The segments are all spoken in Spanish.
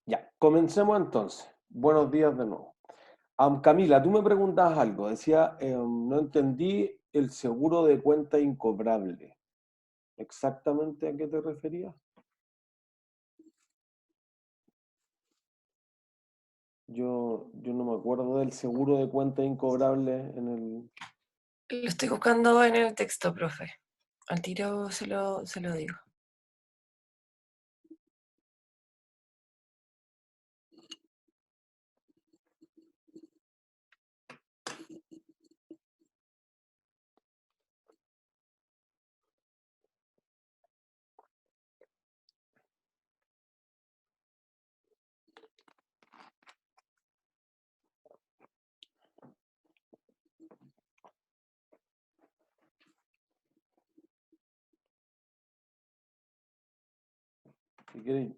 Ya, comencemos entonces. Buenos días de nuevo. Camila, tú me preguntabas algo. Decía, no entendí el seguro de cuenta incobrable. ¿Exactamente a qué te referías? Yo no me acuerdo del seguro de cuenta incobrable en el... Lo estoy buscando en el texto, profe. Al tiro se lo digo. Si quieres,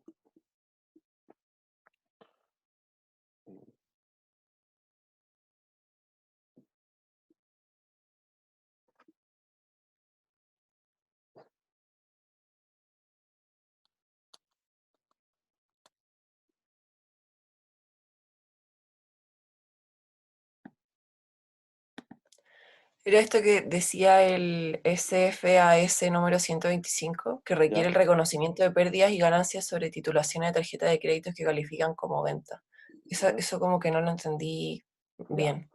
Era esto que decía el SFAS número 125, que requiere ya, el reconocimiento de pérdidas y ganancias sobre titulaciones de tarjeta de créditos que califican como venta. Eso, ya, eso como que no lo entendí ya. bien,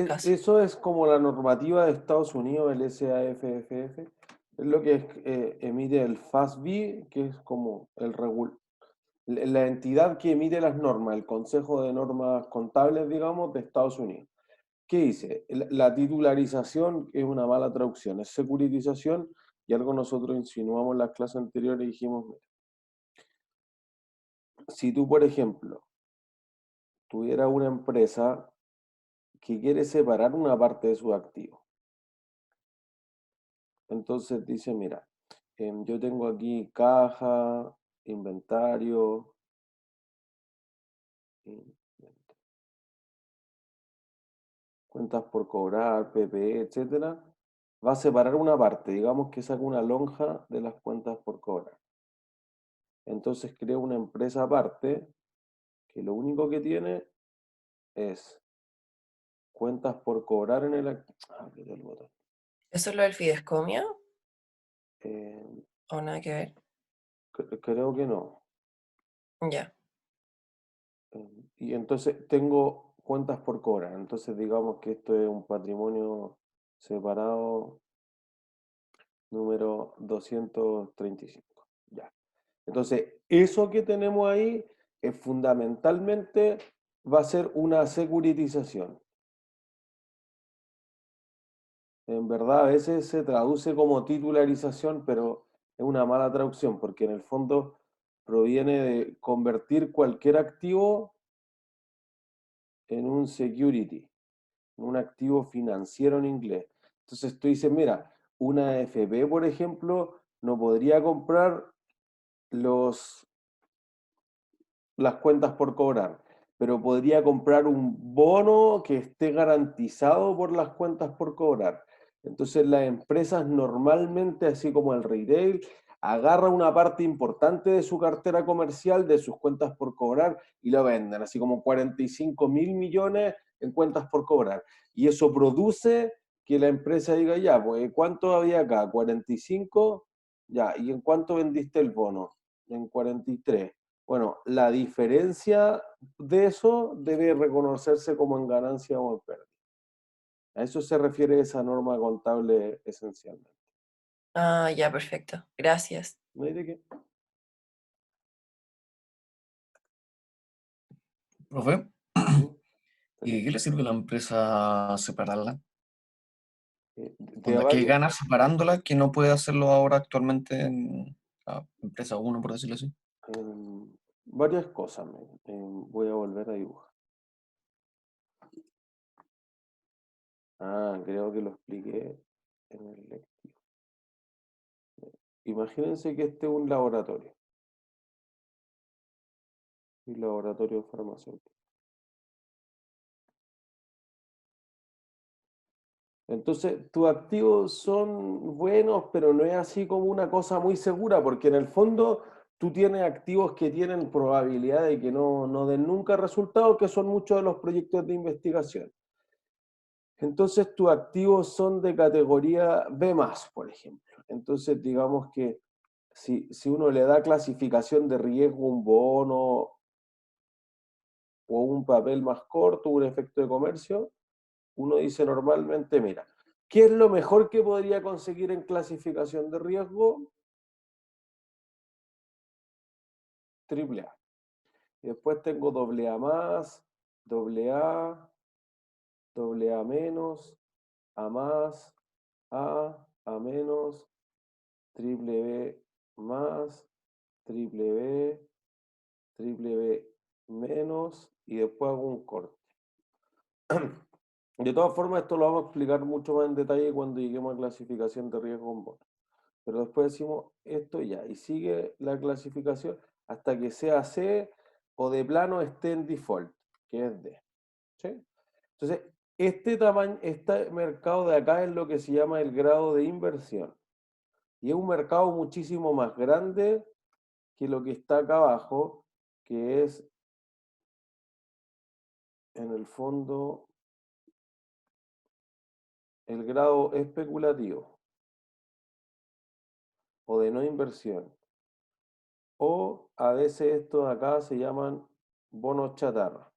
casi. Eso es como la normativa de Estados Unidos, el SAFFF. Es lo que emite el FASB, que es como la entidad que emite las normas, el Consejo de Normas Contables, digamos, de Estados Unidos. ¿Qué dice? La titularización es una mala traducción, es securitización, y algo nosotros insinuamos en las clases anteriores y dijimos, mira, si tú, por ejemplo, tuvieras una empresa que quiere separar una parte de sus activos, entonces dice, mira, yo tengo aquí caja, inventario, cuentas por cobrar, PPE, etcétera, va a separar una parte, digamos que saca una lonja de las cuentas por cobrar. Entonces crea una empresa aparte que lo único que tiene es cuentas por cobrar en el... aprieta el botón. ¿Eso es lo del fidescomio Eh, o nada que ver? creo que no. Ya. Y entonces tengo cuentas por cobrar. Entonces digamos que esto es un patrimonio separado número 235. Ya. Entonces, eso que tenemos ahí es fundamentalmente va a ser una securitización. En verdad, a veces se traduce como titularización, pero es una mala traducción porque en el fondo proviene de convertir cualquier activo en un security, en un activo financiero en inglés. Entonces tú dices, mira, una AFP, por ejemplo, no podría comprar los las cuentas por cobrar, pero podría comprar un bono que esté garantizado por las cuentas por cobrar. Entonces las empresas normalmente, así como el retail, agarra una parte importante de su cartera comercial, de sus cuentas por cobrar, y lo venden, así como 45.000 millones en cuentas por cobrar. Y eso produce que la empresa diga, ya, pues, ¿cuánto había acá? 45, ya, ¿y en cuánto vendiste el bono? En 43. Bueno, la diferencia de eso debe reconocerse como en ganancia o en pérdida. A eso se refiere esa norma contable esencialmente. Ah, ya, perfecto. Gracias. ¿No hay de qué? Profe, Ujú. ¿y qué le sirve a la empresa separarla? De Onda, ¿qué varias, gana separándola que no puede hacerlo ahora actualmente en la empresa uno, por decirlo así? varias cosas. Voy a volver a dibujar. Creo que lo expliqué en el lectivo. Imagínense que este es un laboratorio farmacéutico. Entonces, tus activos son buenos, pero no es así como una cosa muy segura, porque en el fondo tú tienes activos que tienen probabilidad de que no den nunca resultados, que son muchos de los proyectos de investigación. Entonces, tus activos son de categoría B+, por ejemplo. Entonces, digamos que si uno le da clasificación de riesgo a un bono o un papel más corto, un efecto de comercio, uno dice normalmente, mira, ¿qué es lo mejor que podría conseguir en clasificación de riesgo? Triple A. Y después tengo doble A más, doble A menos, A más, A menos, triple B más, triple B, triple B menos, y después hago un corte. De todas formas, esto lo vamos a explicar mucho más en detalle cuando lleguemos a clasificación de riesgo en bonos. Pero después decimos esto ya, y sigue la clasificación hasta que sea C o de plano esté en default, que es D. ¿Sí? Entonces, este tamaño, este mercado de acá es lo que se llama el grado de inversión. Y es un mercado muchísimo más grande que lo que está acá abajo, que es en el fondo el grado especulativo o de no inversión. O a veces estos acá se llaman bonos chatarra,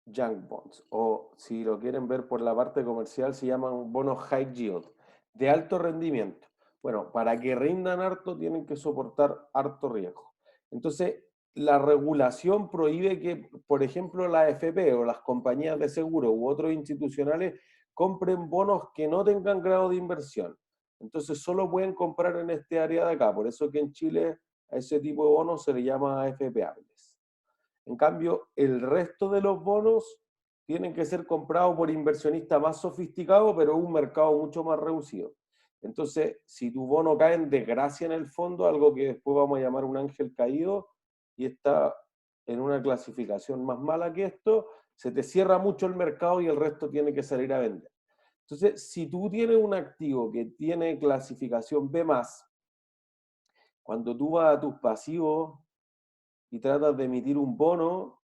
junk bonds, o si lo quieren ver por la parte comercial se llaman bonos high yield, de alto rendimiento. Bueno, para que rindan harto tienen que soportar harto riesgo. Entonces, la regulación prohíbe que, por ejemplo, la AFP o las compañías de seguro u otros institucionales compren bonos que no tengan grado de inversión. Entonces, solo pueden comprar en este área de acá. Por eso que en Chile a ese tipo de bonos se le llama AFPables. En cambio, el resto de los bonos tienen que ser comprados por inversionistas más sofisticados, pero un mercado mucho más reducido. Entonces, si tu bono cae en desgracia en el fondo, algo que después vamos a llamar un ángel caído, y está en una clasificación más mala que esto, se te cierra mucho el mercado y el resto tiene que salir a vender. Entonces, si tú tienes un activo que tiene clasificación B+, cuando tú vas a tus pasivos y tratas de emitir un bono,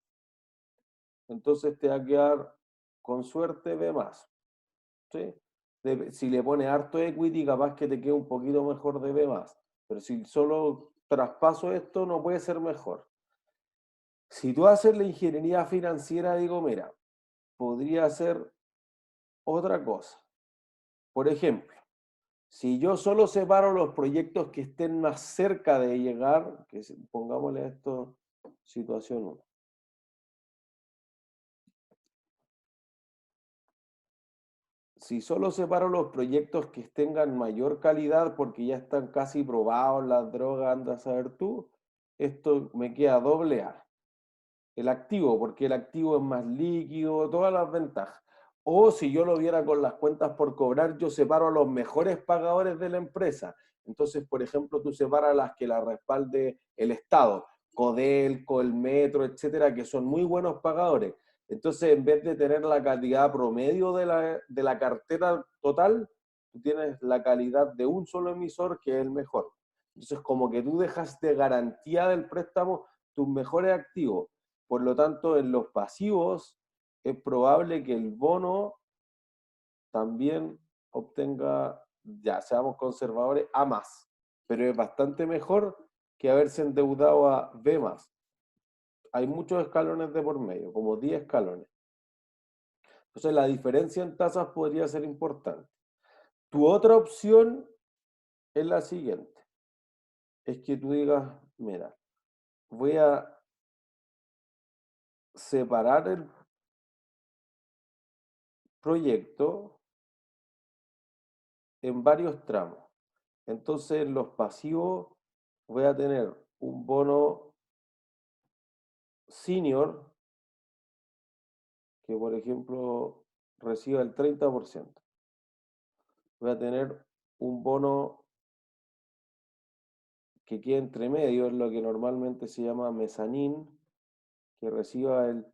entonces te va a quedar con suerte B+. ¿Sí? Si le pones harto equity, capaz que te quede un poquito mejor de B+. Pero si solo traspaso esto, no puede ser mejor. Si tú haces la ingeniería financiera, digo, mira, podría ser otra cosa. Por ejemplo, si yo solo separo los proyectos que estén más cerca de llegar, pongámosle esto, situación 1. Si solo separo los proyectos que tengan mayor calidad porque ya están casi probados las drogas, anda a saber tú, esto me queda doble A. El activo, porque el activo es más líquido, todas las ventajas. O si yo lo viera con las cuentas por cobrar, yo separo a los mejores pagadores de la empresa. Entonces, por ejemplo, tú separas las que la respalde el Estado, Codelco, el Metro, etcétera, que son muy buenos pagadores. Entonces, en vez de tener la calidad promedio de la cartera total, tú tienes la calidad de un solo emisor que es el mejor. Entonces, como que tú dejas de garantía del préstamo tus mejores activos. Por lo tanto, en los pasivos es probable que el bono también obtenga, ya seamos conservadores, A más. Pero es bastante mejor que haberse endeudado a B más. Hay muchos escalones de por medio, como 10 escalones. Entonces la diferencia en tasas podría ser importante. Tu otra opción es la siguiente. Es que tú digas, mira, voy a separar el proyecto en varios tramos. Entonces, en los pasivos voy a tener un bono senior que, por ejemplo, reciba el 30%. Voy a tener un bono que quede entre medio, es lo que normalmente se llama mezzanine, que reciba el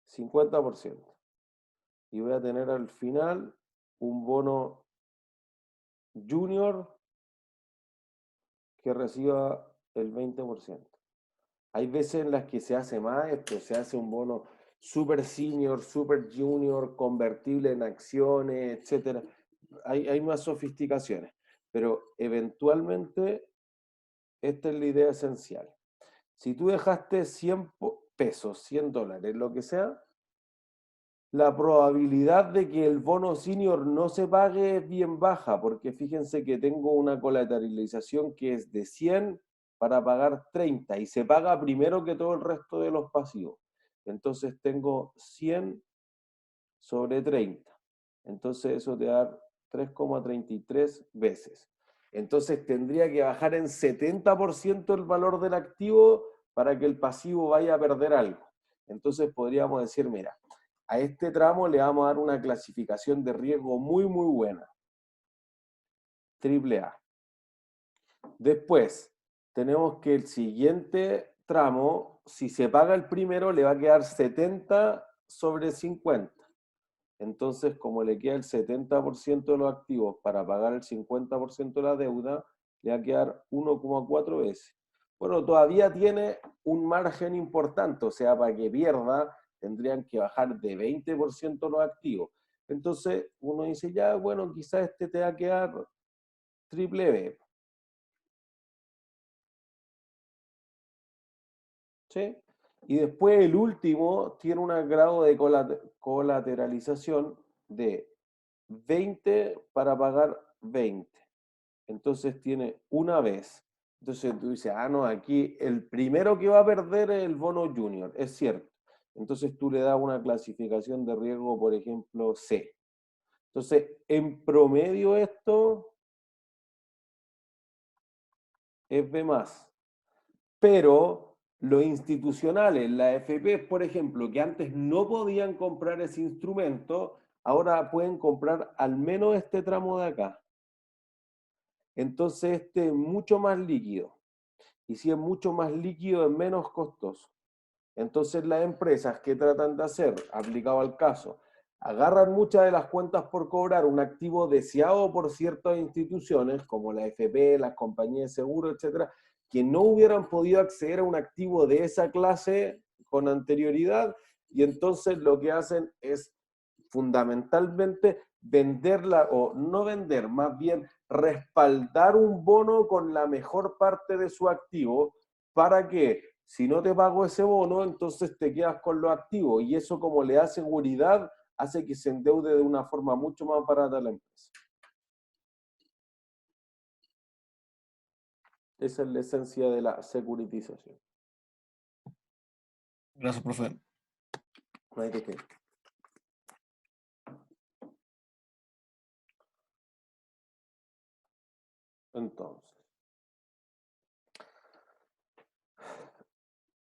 50%. Y voy a tener al final un bono junior que reciba el 20%. Hay veces en las que se hace más esto, se hace un bono super senior, super junior, convertible en acciones, etcétera. Hay más sofisticaciones, pero eventualmente esta es la idea esencial. Si tú dejaste 100 pesos, 100 dólares, lo que sea, la probabilidad de que el bono senior no se pague es bien baja, porque fíjense que tengo una colateralización que es de 100 para pagar 30 y se paga primero que todo el resto de los pasivos. Entonces tengo 100 sobre 30. Entonces eso te da 3,33 veces. Entonces tendría que bajar en 70% el valor del activo para que el pasivo vaya a perder algo. Entonces podríamos decir, mira, a este tramo le vamos a dar una clasificación de riesgo muy, muy buena. Triple A. Después, tenemos que el siguiente tramo, si se paga el primero, le va a quedar 70 sobre 50. Entonces, como le queda el 70% de los activos para pagar el 50% de la deuda, le va a quedar 1,4 veces. Bueno, todavía tiene un margen importante, o sea, para que pierda, tendrían que bajar de 20% los activos. Entonces, uno dice, ya, bueno, quizás este te va a quedar triple B. ¿Sí? Y después el último tiene un grado de colateralización de 20 para pagar 20. Entonces tiene una vez. Entonces tú dices, ah, no, aquí el primero que va a perder es el bono junior, es cierto. Entonces tú le das una clasificación de riesgo, por ejemplo, C. Entonces, en promedio esto es B+. Pero los institucionales, las AFP, por ejemplo, que antes no podían comprar ese instrumento, ahora pueden comprar al menos este tramo de acá. Entonces este es mucho más líquido. Y si es mucho más líquido, es menos costoso. Entonces las empresas que tratan de hacer, aplicado al caso, agarran muchas de las cuentas por cobrar, un activo deseado por ciertas instituciones, como la AFP, las compañías de seguro, etcétera, que no hubieran podido acceder a un activo de esa clase con anterioridad, y entonces lo que hacen es fundamentalmente venderla, o no vender, más bien respaldar un bono con la mejor parte de su activo para que si no te pago ese bono, entonces te quedas con los activos y eso como le da seguridad hace que se endeude de una forma mucho más barata a la empresa. Esa es la esencia de la securitización. Gracias, profe. No hay de qué. Entonces,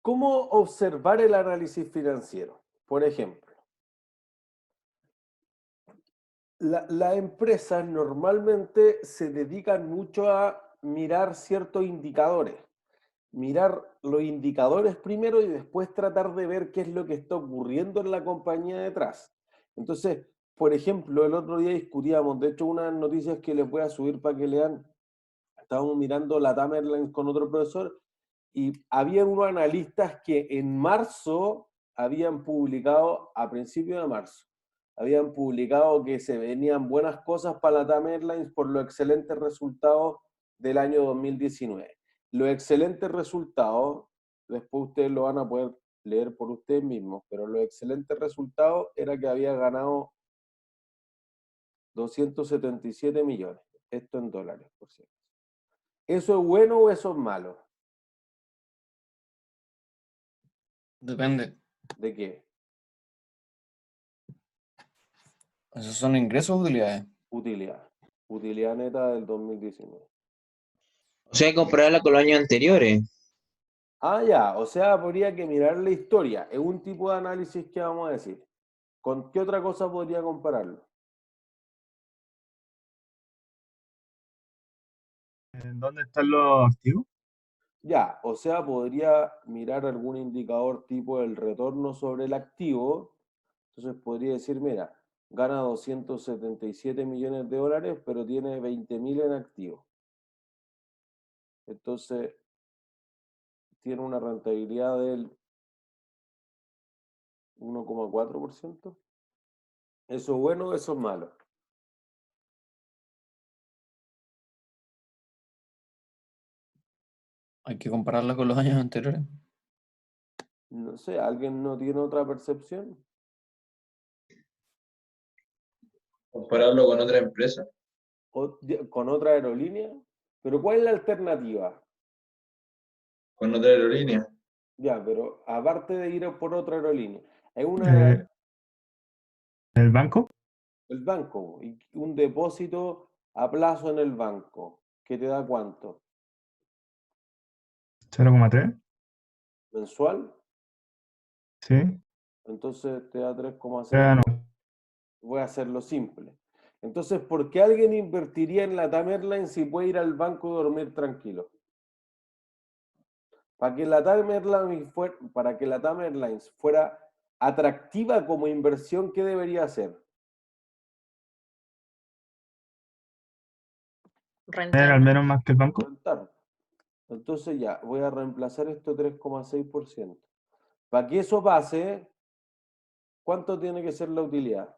¿cómo observar el análisis financiero? Por ejemplo, las empresas normalmente se dedican mucho a mirar ciertos indicadores. Mirar los indicadores primero y después tratar de ver qué es lo que está ocurriendo en la compañía detrás. Entonces, por ejemplo, el otro día discutíamos, de hecho, unas noticias que les voy a subir para que lean, estábamos mirando la Airlines con otro profesor y había unos analistas que en marzo habían publicado, a principios de marzo, habían publicado que se venían buenas cosas para la Airlines por los excelentes resultados del año 2019. Los excelentes resultados, después ustedes lo van a poder leer por ustedes mismos, pero los excelentes resultados era que había ganado 277 millones, esto en dólares, por cierto. ¿Eso es bueno o eso es malo? Depende. ¿De qué? ¿Esos son ingresos o utilidades? Utilidad. Utilidad neta del 2019. O sea, compararla con los años anteriores. Ah, ya, o sea, habría que mirar la historia. Es un tipo de análisis que vamos a decir. ¿Con qué otra cosa podría compararlo? ¿En dónde están los activos? Ya, o sea, podría mirar algún indicador tipo el retorno sobre el activo. Entonces podría decir, mira, gana 277 millones de dólares, pero tiene 20.000 en activo. Entonces, tiene una rentabilidad del 1,4%. ¿Eso es bueno o eso es malo? Hay que compararla con los años anteriores. No sé, ¿alguien no tiene otra percepción? Compararlo con otra empresa. ¿Con otra aerolínea? ¿Pero cuál es la alternativa? Con otra aerolínea. Ya, pero aparte de ir por otra aerolínea, hay una, Eh, ¿El banco? el banco, y un depósito a plazo en el banco, ¿que te da cuánto? 0,3. ¿Mensual? Sí. Entonces te da 3,6. Ya no. Voy a hacerlo simple. Entonces, ¿por qué alguien invertiría en la TAM Airlines si puede ir al banco y dormir tranquilo? Para que la TAM Airlines fuera atractiva como inversión, ¿qué debería hacer? Tener al Rentable. menos más que el banco. Rentar. Entonces ya, voy a reemplazar esto 3,6%. Para que eso pase, ¿cuánto tiene que ser la utilidad?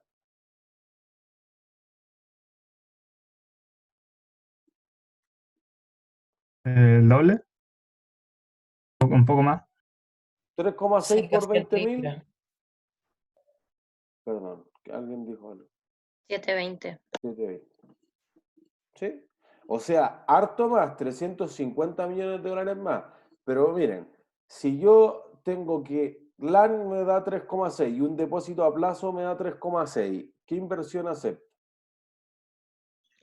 ¿El doble? Un poco más. 3,6 Sí, por casi el 20.000. triple. Perdón, que alguien dijo algo. 720. 720. ¿Sí? O sea, harto más, 350 millones de dólares más. Pero miren, si yo tengo que LAN me da 3,6 y un depósito a plazo me da 3,6, ¿qué inversión acepto?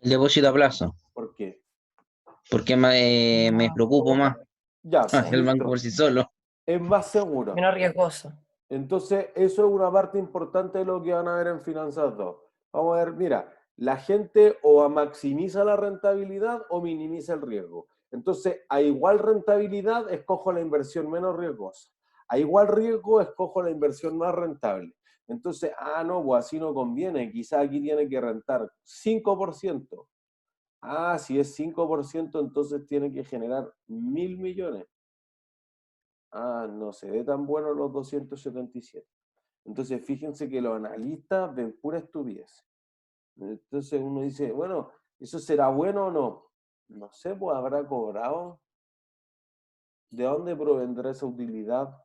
El depósito a plazo. ¿Por qué? Porque me preocupo más. Ya, El banco listo. por sí solo. Es más seguro. Menos riesgoso. Entonces, eso es una parte importante de lo que van a ver en Finanzas 2. Vamos a ver, mira, la gente o maximiza la rentabilidad o minimiza el riesgo. Entonces, a igual rentabilidad, escojo la inversión menos riesgosa. A igual riesgo, escojo la inversión más rentable. Entonces, no, pues así no conviene. Quizás aquí tiene que rentar 5%. Si es 5%, entonces tiene que generar 1.000 millones. No se ve tan bueno los 277. Entonces, fíjense que los analistas ven pura estupidez. Entonces uno dice, bueno, ¿eso será bueno o no? No sé, pues habrá cobrado. ¿De dónde provendrá esa utilidad?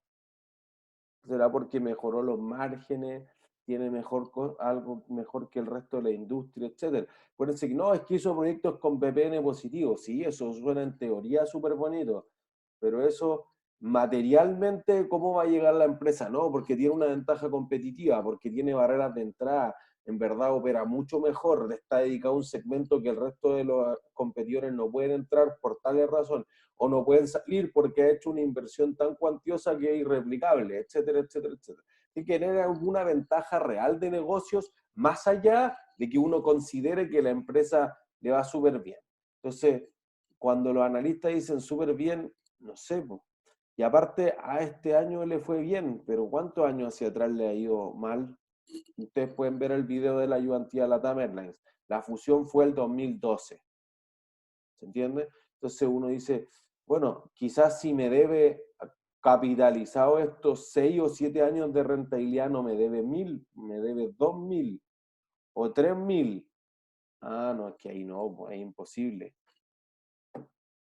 ¿Será porque mejoró los márgenes? ¿Tiene algo mejor que el resto de la industria, etcétera? Acuérdense que no, es que hizo proyectos con PPN positivo. Sí, eso suena en teoría súper bonito, pero eso materialmente, ¿cómo va a llegar la empresa? No, porque tiene una ventaja competitiva, porque tiene barreras de entrada, en verdad opera mucho mejor, está dedicado a un segmento que el resto de los competidores no pueden entrar por tales razones, o no pueden salir porque ha hecho una inversión tan cuantiosa que es irreplicable, etcétera, etcétera, etcétera. Hay que tener alguna ventaja real de negocios más allá de que uno considere que la empresa le va súper bien. Entonces, cuando los analistas dicen súper bien, no sé, pues. Y aparte, a este año le fue bien, pero ¿cuántos años hacia atrás le ha ido mal? Ustedes pueden ver el video de la ayudantía de LATAM Airlines. La fusión fue el 2012. ¿Se entiende? Entonces uno dice, bueno, quizás si me debe capitalizado estos 6 o 7 años de rentabilidad, no me debe 1.000, me debe 2.000 o 3.000. No, es que ahí no, pues es imposible.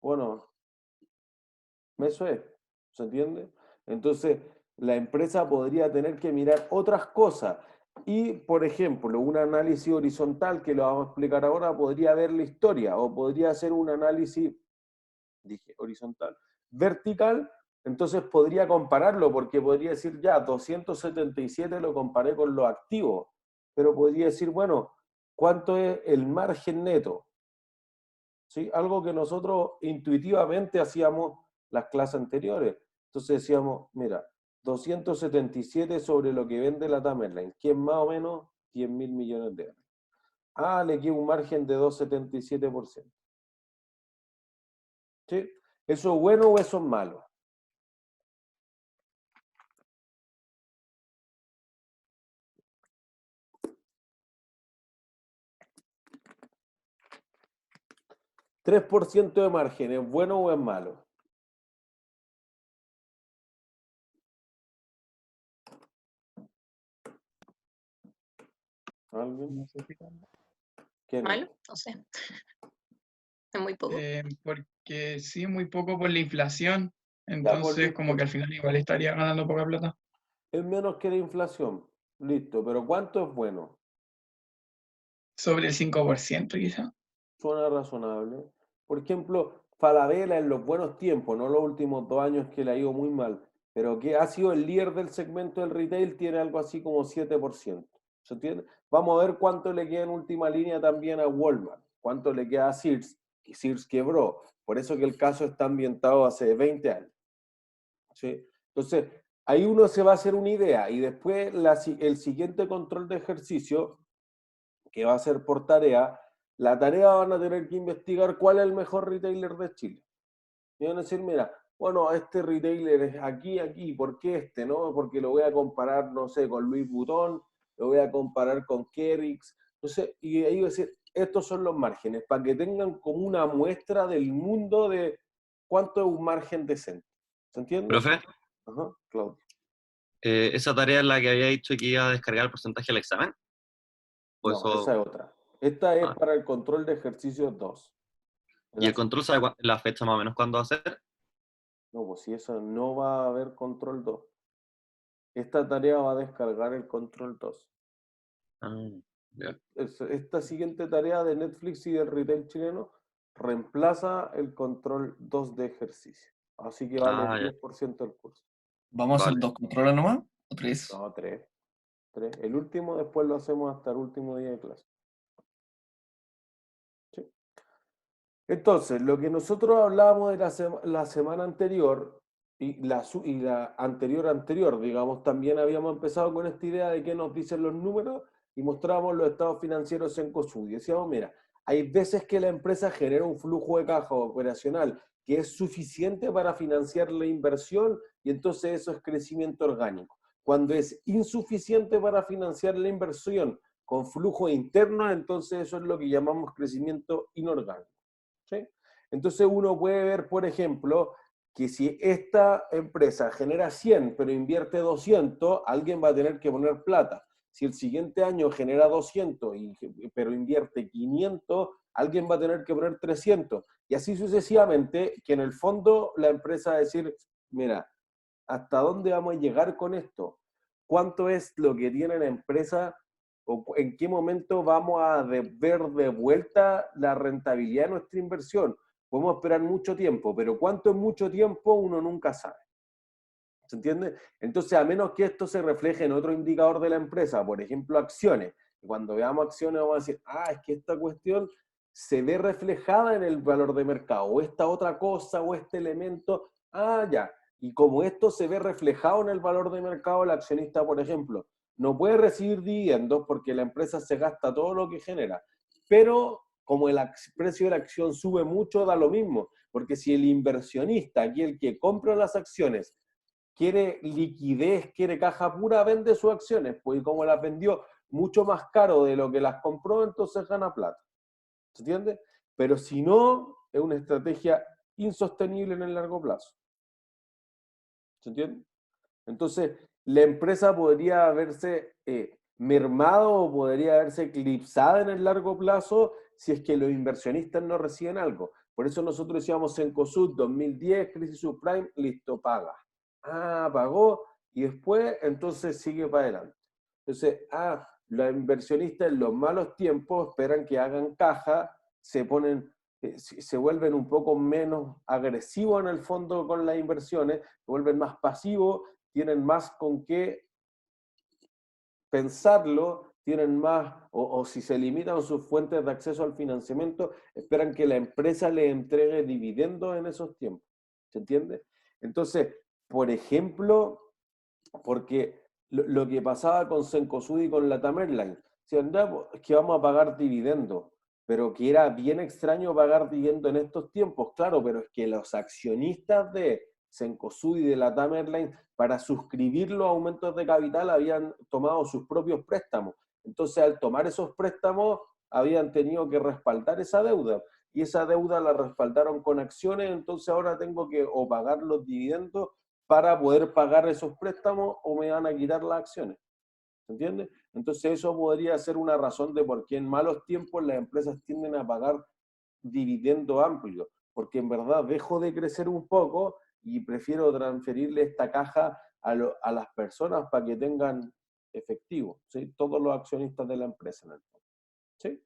Bueno, eso es, ¿se entiende? Entonces, la empresa podría tener que mirar otras cosas. Y, por ejemplo, un análisis horizontal, que lo vamos a explicar ahora, podría ver la historia o podría hacer un análisis, dije horizontal, vertical, entonces podría compararlo porque podría decir, ya, 277 lo comparé con los activos, pero podría decir, bueno, ¿cuánto es el margen neto? ¿Sí? Algo que nosotros intuitivamente hacíamos las clases anteriores. Entonces decíamos, mira, 277 sobre lo que vende la Tamerlane, que es más o menos 10.000 millones de dólares. Le queda un margen de 2,77%. ¿Sí? ¿Eso es bueno o eso es malo? 3% de margen, ¿es bueno o es malo? ¿Alguien? No sé si tanto. ¿Quién es? ¿Malo? No sé. Es muy poco. Porque sí, muy poco por la inflación. Ya, Entonces, como que al final igual estaría ganando poca plata. es menos que la inflación. Listo, pero ¿cuánto es bueno? Sobre el 5% quizá. Suena razonable. Por ejemplo, Falabella en los buenos tiempos, no los últimos 2 años que le ha ido muy mal, pero que ha sido el líder del segmento del retail, tiene algo así como 7%. ¿Se entiende? Vamos a ver cuánto le queda en última línea también a Walmart, cuánto le queda a Sears, que Sears quebró. Por eso que el caso está ambientado hace 20 años. ¿Sí? Entonces, ahí uno se va a hacer una idea y después el siguiente control de ejercicio, que va a ser por tarea, la tarea van a tener que investigar cuál es el mejor retailer de Chile. Y van a decir, mira, bueno, este retailer es aquí, aquí, ¿por qué este? ¿No? Porque lo voy a comparar, no sé, con Louis Vuitton, lo voy a comparar con Kering, entonces, y ahí va a decir, estos son los márgenes, para que tengan como una muestra del mundo de cuánto es un margen decente. ¿Se entiende? Profe, Ajá, Claudio. ¿esa tarea es la que había dicho que iba a descargar el porcentaje del examen? ¿O No, eso? esa es otra. Esta es Ah. para el control de ejercicios 2. ¿Y el control sabe la fecha más o menos cuándo va a ser? No, pues si eso no va a haber control 2. Esta tarea va a descargar el control 2. Ah, ya. Esta siguiente tarea de Netflix y del retail chileno reemplaza el control 2 de ejercicio. Así que vale Ah, el ya. 10% del curso. ¿Vamos a hacer Vale. 2 controles nomás? ¿O 3? No, 3. El último después lo hacemos hasta el último día de clase. ¿Sí? Entonces, lo que nosotros hablábamos de la semana anterior y la anterior, digamos, también habíamos empezado con esta idea de qué nos dicen los números y mostrábamos los estados financieros en COSUD. Y decíamos, mira, hay veces que la empresa genera un flujo de caja operacional que es suficiente para financiar la inversión y entonces eso es crecimiento orgánico. Cuando es insuficiente para financiar la inversión con flujo interno, entonces eso es lo que llamamos crecimiento inorgánico. ¿Sí? Entonces uno puede ver, por ejemplo, que si esta empresa genera 100 pero invierte 200, alguien va a tener que poner plata. Si el siguiente año genera 200 pero invierte 500, alguien va a tener que poner 300. Y así sucesivamente, que en el fondo la empresa va a decir, mira, ¿hasta dónde vamos a llegar con esto? ¿Cuánto es lo que tiene la empresa? ¿O en qué momento vamos a ver de vuelta la rentabilidad de nuestra inversión? Podemos esperar mucho tiempo, pero ¿cuánto es mucho tiempo? Uno nunca sabe. ¿Se entiende? Entonces, a menos que esto se refleje en otro indicador de la empresa, por ejemplo, acciones. Cuando veamos acciones vamos a decir, es que esta cuestión se ve reflejada en el valor de mercado, o esta otra cosa, o este elemento, ya. Y como esto se ve reflejado en el valor de mercado, el accionista, por ejemplo, no puede recibir dividendos porque la empresa se gasta todo lo que genera. Pero como el precio de la acción sube mucho, da lo mismo. Porque si el inversionista, aquí el que compra las acciones, quiere liquidez, quiere caja pura, vende sus acciones. Pues y como las vendió mucho más caro de lo que las compró, entonces gana plata. ¿Se entiende? Pero si no, es una estrategia insostenible en el largo plazo. ¿Se entiende? Entonces, la empresa podría haberse mermado o podría haberse eclipsada en el largo plazo si es que los inversionistas no reciben algo. Por eso nosotros decíamos en COSUD 2010, crisis subprime, listo, paga. Pagó y después entonces sigue para adelante. Entonces, los inversionistas en los malos tiempos esperan que hagan caja, se vuelven un poco menos agresivos en el fondo con las inversiones, se vuelven más pasivos, tienen más con qué pensarlo, tienen más, o si se limitan sus fuentes de acceso al financiamiento, esperan que la empresa les entregue dividendos en esos tiempos. ¿Se entiende? Entonces, por ejemplo, porque lo que pasaba con Cencosud y con Latam Airlines, si andamos, es que vamos a pagar dividendos, pero que era bien extraño pagar dividendos en estos tiempos, claro, pero es que los accionistas de Cencosud y de Latam Airlines, para suscribir los aumentos de capital, habían tomado sus propios préstamos. Entonces, al tomar esos préstamos, habían tenido que respaldar esa deuda. y esa deuda la respaldaron con acciones, entonces ahora tengo que o pagar los dividendos para poder pagar esos préstamos o me van a quitar las acciones. ¿Se entiende? Entonces eso podría ser una razón de por qué en malos tiempos las empresas tienden a pagar dividendo amplio, porque en verdad dejo de crecer un poco y prefiero transferirle esta caja a las personas para que tengan efectivo, ¿sí? Todos los accionistas de la empresa en el fondo, ¿sí?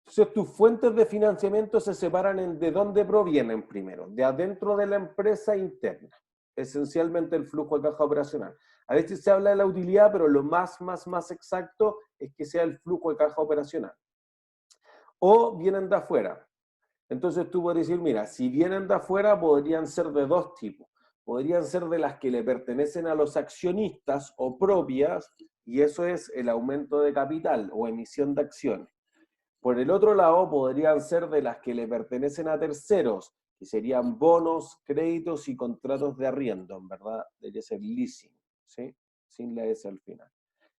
Entonces tus fuentes de financiamiento se separan en de dónde provienen primero, de adentro de la empresa interna, esencialmente el flujo de caja operacional. A veces se habla de la utilidad, pero lo más exacto es que sea el flujo de caja operacional. O vienen de afuera. Entonces tú puedes decir, mira, si vienen de afuera podrían ser de dos tipos. Podrían ser de las que le pertenecen a los accionistas o propias, y eso es el aumento de capital o emisión de acciones. Por el otro lado, podrían ser de las que le pertenecen a terceros, que serían bonos, créditos y contratos de arriendo, en verdad, debería ser leasing, ¿sí? Sin la S al final.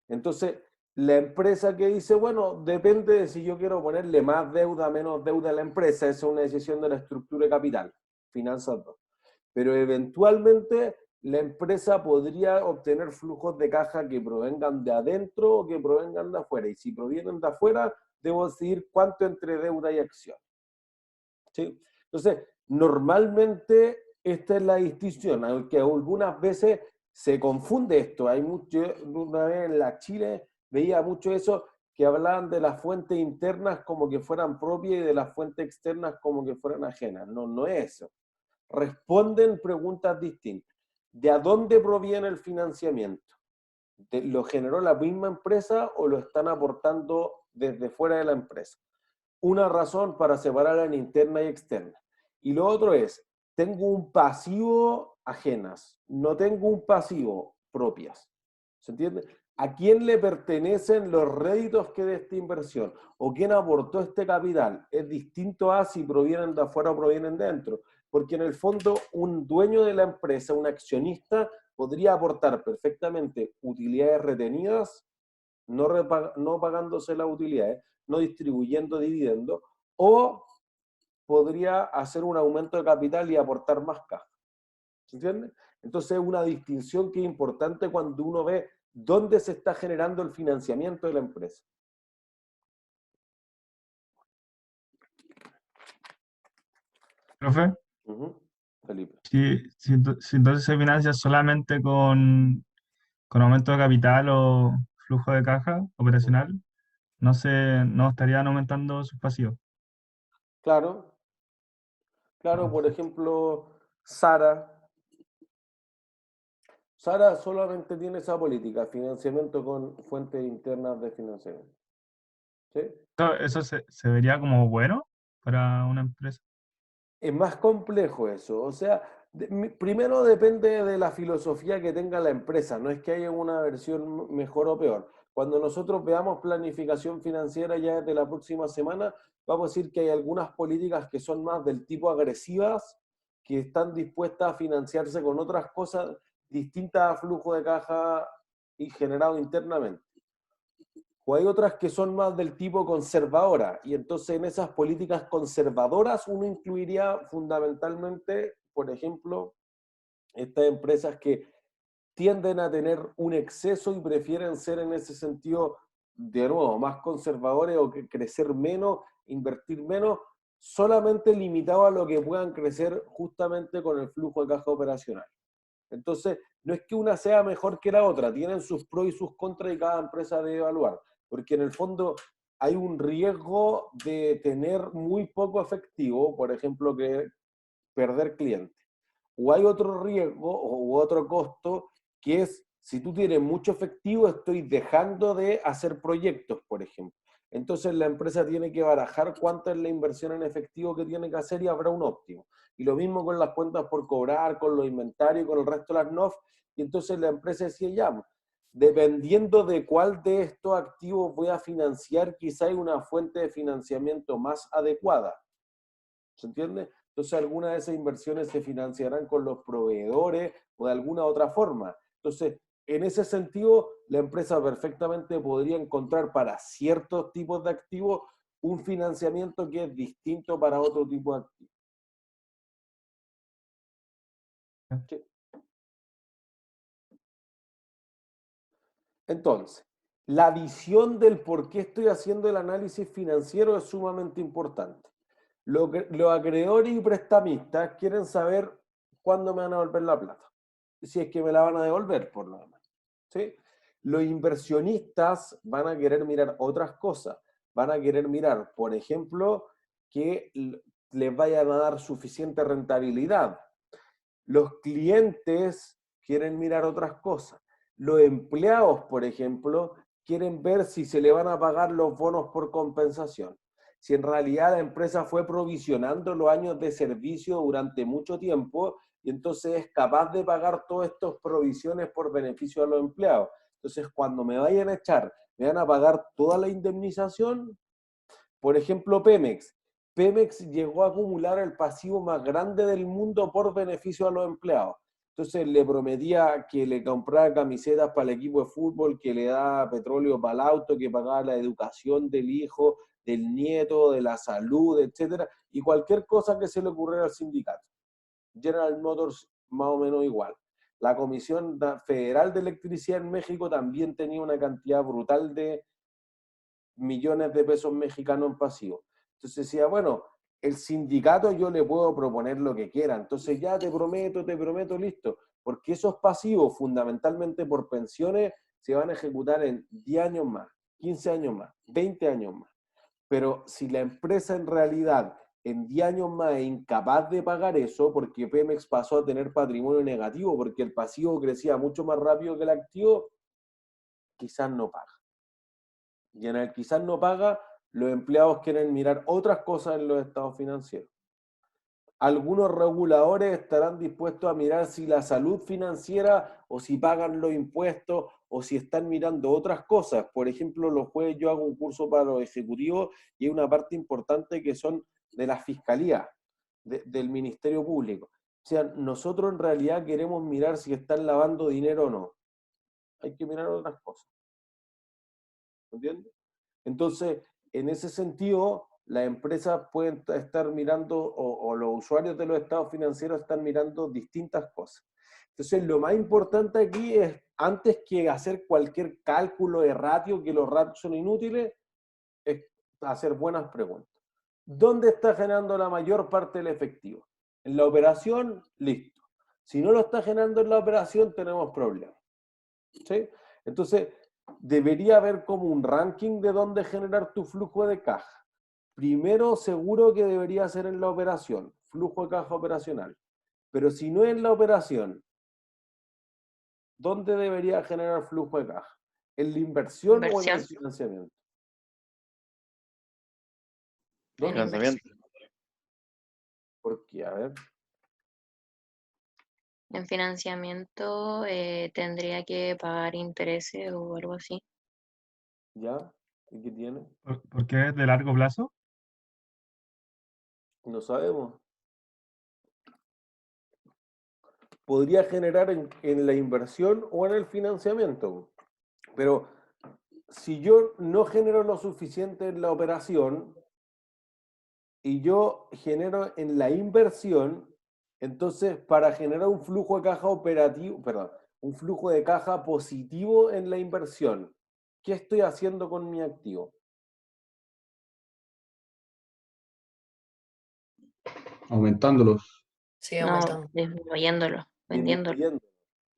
Entonces, la empresa que dice, bueno, depende de si yo quiero ponerle más deuda, menos deuda a la empresa, esa es una decisión de la estructura de capital, finanzas 2. Pero eventualmente la empresa podría obtener flujos de caja que provengan de adentro o que provengan de afuera. Y si provienen de afuera, debo decidir cuánto entre deuda y acción. ¿Sí? Entonces, normalmente esta es la distinción, aunque algunas veces se confunde esto. Hay mucho, una vez en la Chile veía mucho eso, que hablaban de las fuentes internas como que fueran propias y de las fuentes externas como que fueran ajenas. No, no es eso. Responden preguntas distintas. ¿De a dónde proviene el financiamiento? ¿Lo generó la misma empresa o lo están aportando desde fuera de la empresa? Una razón para separar en interna y externa. Y lo otro es, tengo un pasivo ajenas, no tengo un pasivo propias. ¿Se entiende? ¿A quién le pertenecen los réditos que de esta inversión? ¿O quién aportó este capital? Es distinto a si provienen de afuera o provienen de dentro. Porque en el fondo un dueño de la empresa, un accionista, podría aportar perfectamente utilidades retenidas, no pagándose las utilidades, no distribuyendo dividendos, o podría hacer un aumento de capital y aportar más caja. ¿Se entiende? Entonces es una distinción que es importante cuando uno ve dónde se está generando el financiamiento de la empresa. Profe, Felipe. si entonces se financia solamente con aumento de capital o flujo de caja operacional, no estarían aumentando sus pasivos. Claro, por ejemplo, Sara solamente tiene esa política, financiamiento con fuentes internas de financiamiento. ¿Sí? ¿Eso se vería como bueno para una empresa? Es más complejo eso, o sea, primero depende de la filosofía que tenga la empresa, no es que haya una versión mejor o peor. Cuando nosotros veamos planificación financiera ya desde la próxima semana, vamos a decir que hay algunas políticas que son más del tipo agresivas, que están dispuestas a financiarse con otras cosas distintas a flujo de caja y generado internamente. O hay otras que son más del tipo conservadora, y entonces en esas políticas conservadoras uno incluiría fundamentalmente, por ejemplo, estas empresas que tienden a tener un exceso y prefieren ser en ese sentido, de nuevo, más conservadores o que crecer menos, invertir menos, solamente limitado a lo que puedan crecer justamente con el flujo de caja operacional. Entonces, no es que una sea mejor que la otra, tienen sus pros y sus contras y cada empresa debe evaluar, porque en el fondo hay un riesgo de tener muy poco efectivo, por ejemplo, que perder clientes. O hay otro riesgo u otro costo que es, si tú tienes mucho efectivo, estoy dejando de hacer proyectos, por ejemplo. Entonces la empresa tiene que barajar cuánta es la inversión en efectivo que tiene que hacer y habrá un óptimo. Y lo mismo con las cuentas por cobrar, con los inventarios, con el resto de las NOF. Y entonces la empresa decía, ya, dependiendo de cuál de estos activos voy a financiar, quizá hay una fuente de financiamiento más adecuada. ¿Se entiende? Entonces algunas de esas inversiones se financiarán con los proveedores o de alguna otra forma. Entonces, en ese sentido, la empresa perfectamente podría encontrar para ciertos tipos de activos un financiamiento que es distinto para otro tipo de activo. Sí. Entonces, la visión del por qué estoy haciendo el análisis financiero es sumamente importante. Los acreedores y prestamistas quieren saber cuándo me van a devolver la plata. Si es que me la van a devolver, por lo menos. ¿Sí? Los inversionistas van a querer mirar otras cosas. Van a querer mirar, por ejemplo, que les vayan a dar suficiente rentabilidad. Los clientes quieren mirar otras cosas. Los empleados, por ejemplo, quieren ver si se le van a pagar los bonos por compensación. Si en realidad la empresa fue provisionando los años de servicio durante mucho tiempo y entonces es capaz de pagar todas estas provisiones por beneficio a los empleados. Entonces, cuando me vayan a echar, me van a pagar toda la indemnización. Por ejemplo, Pemex. Pemex llegó a acumular el pasivo más grande del mundo por beneficio a los empleados. Entonces le prometía que le compraba camisetas para el equipo de fútbol, que le daba petróleo para el auto, que pagaba la educación del hijo, del nieto, de la salud, etcétera, y cualquier cosa que se le ocurriera al sindicato. General Motors más o menos igual. La Comisión Federal de Electricidad en México también tenía una cantidad brutal de millones de pesos mexicanos en pasivo. Entonces decía, bueno, el sindicato yo le puedo proponer lo que quiera, entonces ya te prometo, listo, porque esos pasivos, fundamentalmente por pensiones, se van a ejecutar en 10 años más, 15 años más, 20 años más. Pero si la empresa en realidad en 10 años más es incapaz de pagar eso, porque Pemex pasó a tener patrimonio negativo, porque el pasivo crecía mucho más rápido que el activo, quizás no paga. Y en el quizás no paga, los empleados quieren mirar otras cosas en los estados financieros. Algunos reguladores estarán dispuestos a mirar si la salud financiera o si pagan los impuestos o si están mirando otras cosas. Por ejemplo, los jueves yo hago un curso para los ejecutivos y hay una parte importante que son de la fiscalía, del Ministerio Público. O sea, nosotros en realidad queremos mirar si están lavando dinero o no. Hay que mirar otras cosas. ¿Entiendes? Entonces, en ese sentido, las empresas pueden estar mirando, o los usuarios de los estados financieros están mirando distintas cosas. Entonces, lo más importante aquí es, antes que hacer cualquier cálculo de ratio, que los ratios son inútiles, es hacer buenas preguntas. ¿Dónde está generando la mayor parte del efectivo? En la operación, listo. Si no lo está generando en la operación, tenemos problemas. ¿Sí? Entonces, debería haber como un ranking de dónde generar tu flujo de caja. Primero, seguro que debería ser en la operación, flujo de caja operacional. Pero si no es en la operación, ¿dónde debería generar flujo de caja? ¿En la inversión o en el financiamiento? ¿Dónde? Financiamiento. ¿Por qué? A ver. En financiamiento tendría que pagar intereses o algo así. ¿Ya? ¿Y qué tiene? ¿Por qué es de largo plazo? No sabemos. Podría generar en la inversión o en el financiamiento. Pero si yo no genero lo suficiente en la operación y yo genero en la inversión, entonces para generar un flujo de caja operativo, perdón, un flujo de caja positivo en la inversión, ¿qué estoy haciendo con mi activo? Aumentándolos. Sí, No, aumentando. disminuyéndolo, vendiéndolo. Disminuyendo.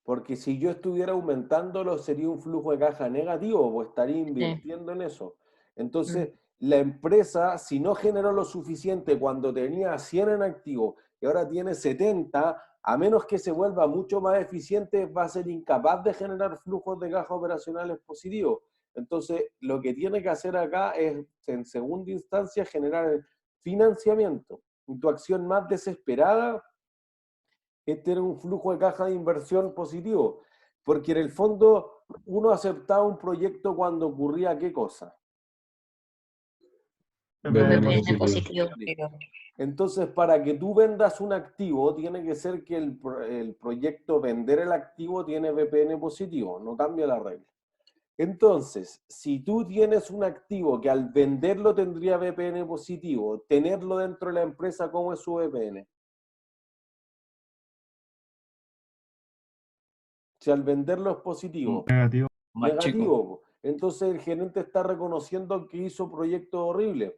Porque si yo estuviera aumentándolo sería un flujo de caja negativo, pues estaría invirtiendo en eso. Entonces, la empresa, si no generó lo suficiente cuando tenía 100 en activo y ahora tiene 70, a menos que se vuelva mucho más eficiente, va a ser incapaz de generar flujos de caja operacionales positivos. Entonces, lo que tiene que hacer acá es, en segunda instancia, generar el financiamiento. Tu acción más desesperada es tener un flujo de caja de inversión positivo, porque en el fondo uno aceptaba un proyecto cuando ocurría ¿qué cosa? VPN positivo. Entonces, para que tú vendas un activo, tiene que ser que el proyecto vender el activo tiene VPN positivo, no cambia la regla. Entonces, si tú tienes un activo que al venderlo tendría VPN positivo, tenerlo dentro de la empresa, ¿cómo es su VPN? Si al venderlo es positivo, Negativo. Más chico. negativo, po. Entonces el gerente está reconociendo que hizo proyectos horribles.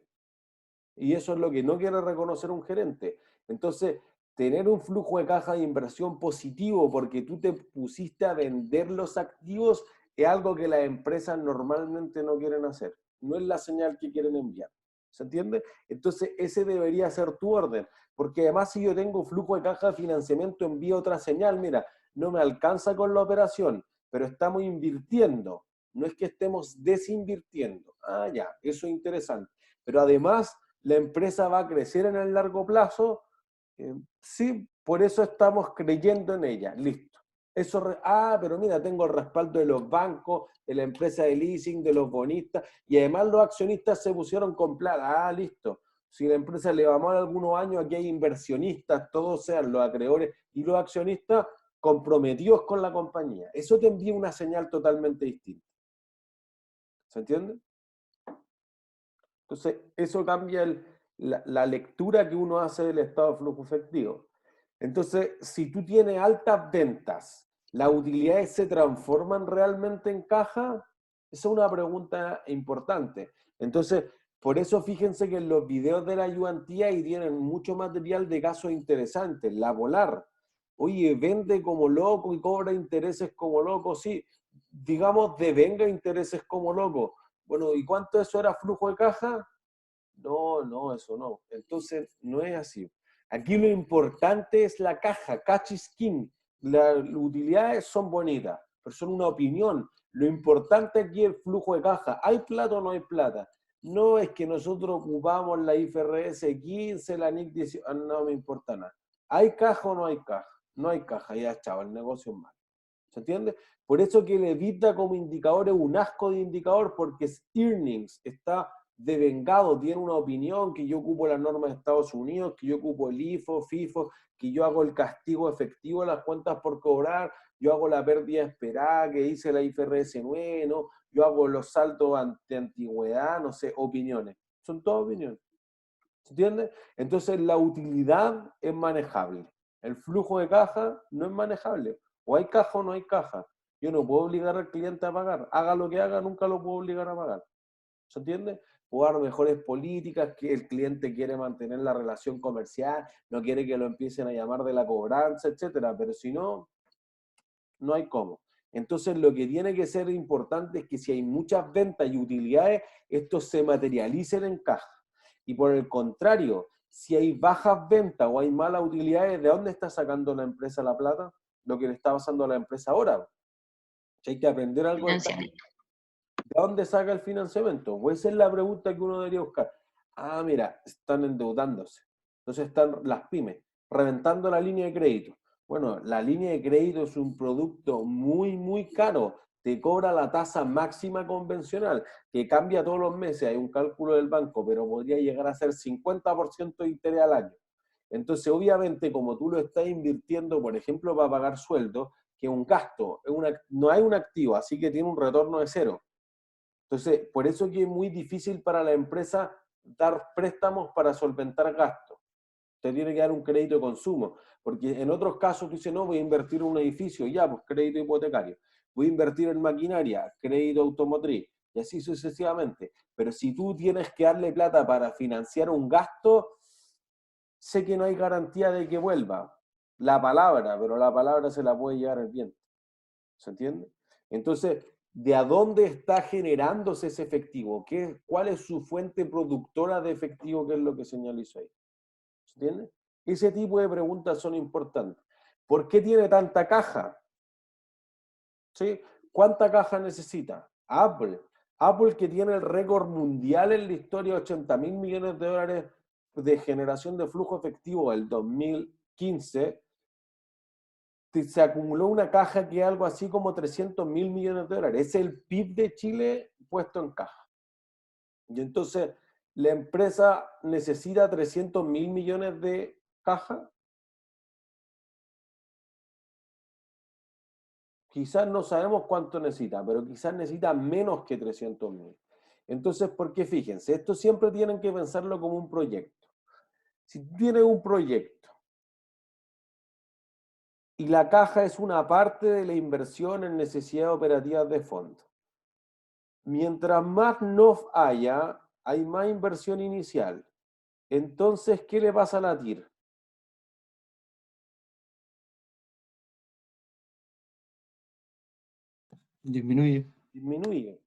Y eso es lo que no quiere reconocer un gerente. Entonces, tener un flujo de caja de inversión positivo porque tú te pusiste a vender los activos es algo que las empresas normalmente no quieren hacer. No es la señal que quieren enviar. ¿Se entiende? Entonces, ese debería ser tu orden. Porque además, si yo tengo flujo de caja de financiamiento, envío otra señal. Mira, no me alcanza con la operación, pero estamos invirtiendo. No es que estemos desinvirtiendo. Ah, ya, eso es interesante. Pero además, la empresa va a crecer en el largo plazo. Sí, por eso estamos creyendo en ella. Listo. Eso, pero mira, tengo el respaldo de los bancos, de la empresa de leasing, de los bonistas, y además los accionistas se pusieron con plata. Ah, listo. Si la empresa le va mal algunos años, aquí hay inversionistas, todos sean los acreedores y los accionistas comprometidos con la compañía. Eso te envía una señal totalmente distinta. ¿Se entiende? Entonces, eso cambia la lectura que uno hace del estado de flujo efectivo. Entonces, si tú tienes altas ventas, ¿las utilidades se transforman realmente en caja? Esa es una pregunta importante. Entonces, por eso fíjense que en los videos de la ayudantía ahí tienen mucho material de casos interesantes. La Polar, oye, vende como loco y cobra intereses como loco, sí. Digamos, devenga intereses como loco. Bueno, ¿y cuánto eso era flujo de caja? No, eso no. Entonces, no es así. Aquí lo importante es la caja, cash is king. Las utilidades son bonitas, pero son una opinión. Lo importante aquí es el flujo de caja. ¿Hay plata o no hay plata? No es que nosotros ocupamos la IFRS 15, la NIC 18, no me importa nada. ¿Hay caja o no hay caja? No hay caja, ya chao, el negocio es malo. ¿Se entiende? Por eso que el EBITDA como indicador es un asco de indicador, porque es earnings, está devengado, tiene una opinión, que yo ocupo las normas de Estados Unidos, que yo ocupo el IFO, FIFO, que yo hago el castigo efectivo de las cuentas por cobrar, yo hago la pérdida esperada que dice la IFRS 9, ¿no? Yo hago los saltos ante antigüedad, no sé, opiniones. Son todas opiniones. ¿Se entiende? Entonces la utilidad es manejable. El flujo de caja no es manejable. O hay caja o no hay caja. Yo no puedo obligar al cliente a pagar. Haga lo que haga, nunca lo puedo obligar a pagar. ¿Se entiende? Puedo dar mejores políticas, que el cliente quiere mantener la relación comercial, no quiere que lo empiecen a llamar de la cobranza, etcétera. Pero si no, no hay cómo. Entonces, lo que tiene que ser importante es que si hay muchas ventas y utilidades, estos se materialicen en caja. Y por el contrario, si hay bajas ventas o hay malas utilidades, ¿de dónde está sacando la empresa la plata? Lo que le está pasando a la empresa ahora. Hay que aprender algo de esta. Financiamiento. ¿De dónde saca el financiamiento? Pues esa es la pregunta que uno debería buscar. Ah, mira, están endeudándose. Entonces están las pymes reventando la línea de crédito. Bueno, la línea de crédito es un producto muy, muy caro. Te cobra la tasa máxima convencional, que cambia todos los meses. Hay un cálculo del banco, pero podría llegar a ser 50% de interés al año. Entonces, obviamente, como tú lo estás invirtiendo, por ejemplo, para pagar sueldo, que es un gasto, no hay un activo, así que tiene un retorno de cero. Entonces, por eso que es muy difícil para la empresa dar préstamos para solventar gastos. Usted tiene que dar un crédito de consumo, porque en otros casos tú dices, no, voy a invertir en un edificio, ya, pues crédito hipotecario. Voy a invertir en maquinaria, crédito automotriz, y así sucesivamente. Pero si tú tienes que darle plata para financiar un gasto, sé que no hay garantía de que vuelva. La palabra, pero la palabra se la puede llevar el viento. ¿Se entiende? Entonces, ¿de a dónde está generándose ese efectivo? ¿Cuál es su fuente productora de efectivo? ¿Qué es lo que señalizó ahí? ¿Se entiende? Ese tipo de preguntas son importantes. ¿Por qué tiene tanta caja? ¿Sí? ¿Cuánta caja necesita? Apple. Apple, que tiene el récord mundial en la historia, 80.000 millones de dólares de generación de flujo efectivo el 2015, se acumuló una caja que es algo así como 300.000 millones de dólares. Es el PIB de Chile puesto en caja. Y entonces, la empresa necesita 300.000 millones de caja. Quizás no sabemos cuánto necesita, pero quizás necesita menos que 300.000. Entonces, porque fíjense, esto siempre tienen que pensarlo como un proyecto. Si tienes un proyecto y la caja es una parte de la inversión en necesidades operativas de fondo, mientras más NOF haya, hay más inversión inicial. Entonces, ¿qué le pasa a la TIR? Disminuye. Disminuye.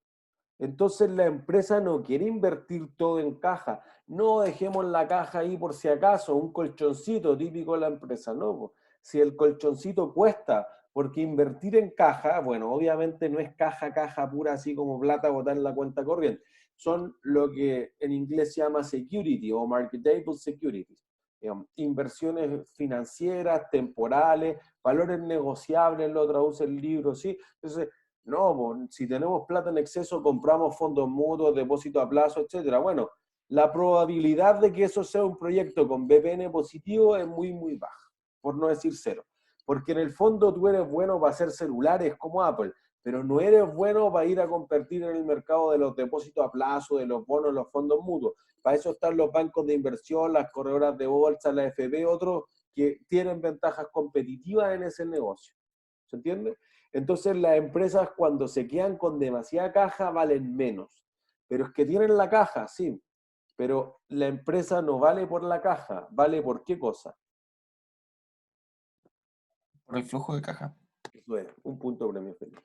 Entonces la empresa no quiere invertir todo en caja. No dejemos la caja ahí por si acaso, un colchoncito típico de la empresa. No, po. Si el colchoncito cuesta, porque invertir en caja, bueno, obviamente no es caja pura así como plata botar en la cuenta corriente. Son lo que en inglés se llama security o marketable securities. Digamos, inversiones financieras, temporales, valores negociables, lo traduce el libro, ¿sí? Entonces, no, si tenemos plata en exceso, compramos fondos mutuos, depósito a plazo, etcétera. Bueno, la probabilidad de que eso sea un proyecto con BPN positivo es muy, muy baja, por no decir cero. Porque en el fondo tú eres bueno para hacer celulares como Apple, pero no eres bueno para ir a competir en el mercado de los depósitos a plazo, de los bonos, los fondos mutuos. Para eso están los bancos de inversión, las corredoras de bolsa, la FP, otros que tienen ventajas competitivas en ese negocio. ¿Se entiende? Entonces las empresas cuando se quedan con demasiada caja valen menos. Pero es que tienen la caja, sí. Pero la empresa no vale por la caja, vale por qué cosa. Por el flujo de caja. Eso es, un punto premio feliz.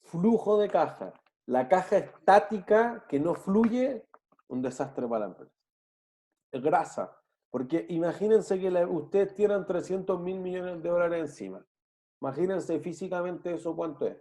Flujo de caja. La caja estática que no fluye, un desastre para la empresa. Es grasa. Porque imagínense que ustedes tienen 300.000 millones de dólares encima. Imagínense físicamente eso cuánto es.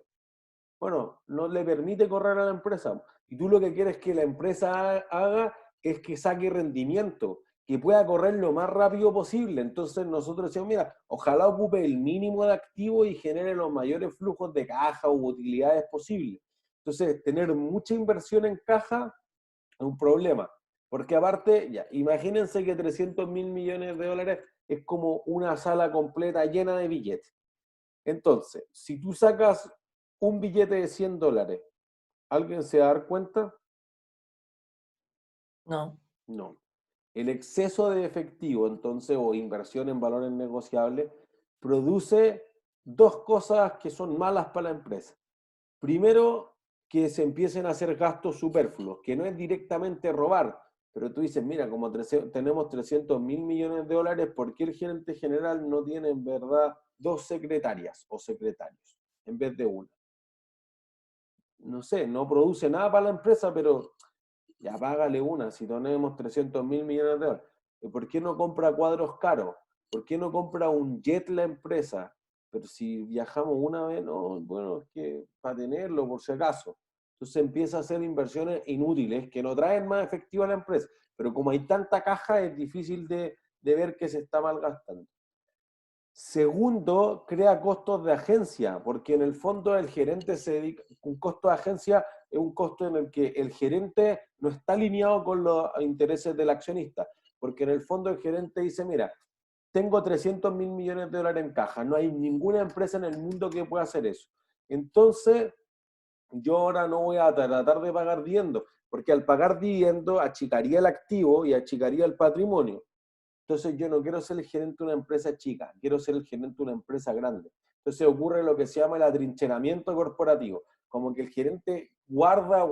Bueno, no le permite correr a la empresa. Y tú lo que quieres que la empresa haga es que saque rendimiento, que pueda correr lo más rápido posible. Entonces nosotros decimos, mira, ojalá ocupe el mínimo de activos y genere los mayores flujos de caja u utilidades posibles. Entonces, tener mucha inversión en caja es un problema. Porque aparte, ya, imagínense que 300.000 millones de dólares es como una sala completa llena de billetes. Entonces, si tú sacas un billete de $100, ¿alguien se va a dar cuenta? No. No. El exceso de efectivo, entonces, o inversión en valores negociables, produce dos cosas que son malas para la empresa. Primero, que se empiecen a hacer gastos superfluos, que no es directamente robar, pero tú dices, mira, como tenemos 300.000 millones de dólares, ¿por qué el gerente general no tiene en verdad 2 secretarias o secretarios en vez de una? No sé, no produce nada para la empresa, pero ya págale una, si tenemos 300.000 millones de dólares. ¿Por qué no compra cuadros caros? ¿Por qué no compra un jet la empresa? Pero si viajamos una vez, no, bueno, es que para tenerlo por si acaso. Entonces empieza a hacer inversiones inútiles que no traen más efectivo a la empresa. Pero como hay tanta caja, es difícil de ver que se está malgastando. Segundo, crea costos de agencia, porque en el fondo el gerente se dedica, un costo de agencia es un costo en el que el gerente no está alineado con los intereses del accionista, porque en el fondo el gerente dice, mira, tengo 300.000 millones de dólares en caja, no hay ninguna empresa en el mundo que pueda hacer eso. Entonces, yo ahora no voy a tratar de pagar dividendos, porque al pagar dividendos achicaría el activo y achicaría el patrimonio. Entonces yo no quiero ser el gerente de una empresa chica, quiero ser el gerente de una empresa grande. Entonces ocurre lo que se llama el atrincheramiento corporativo, como que el gerente guarda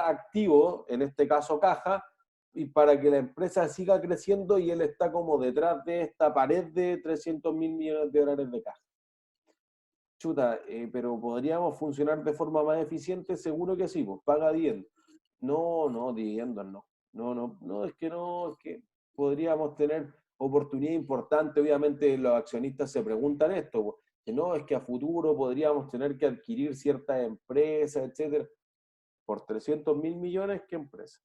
activo, en este caso caja, y para que la empresa siga creciendo y él está como detrás de esta pared de 300.000 millones de dólares de caja. Chuta, pero ¿podríamos funcionar de forma más eficiente? Seguro que sí, pues paga dividendos. No, dividendos no. No, es que podríamos tener oportunidad importante. Obviamente los accionistas se preguntan esto, pues, que no, es que a futuro podríamos tener que adquirir ciertas empresas, etcétera. Por 300.000 millones, ¿qué empresa?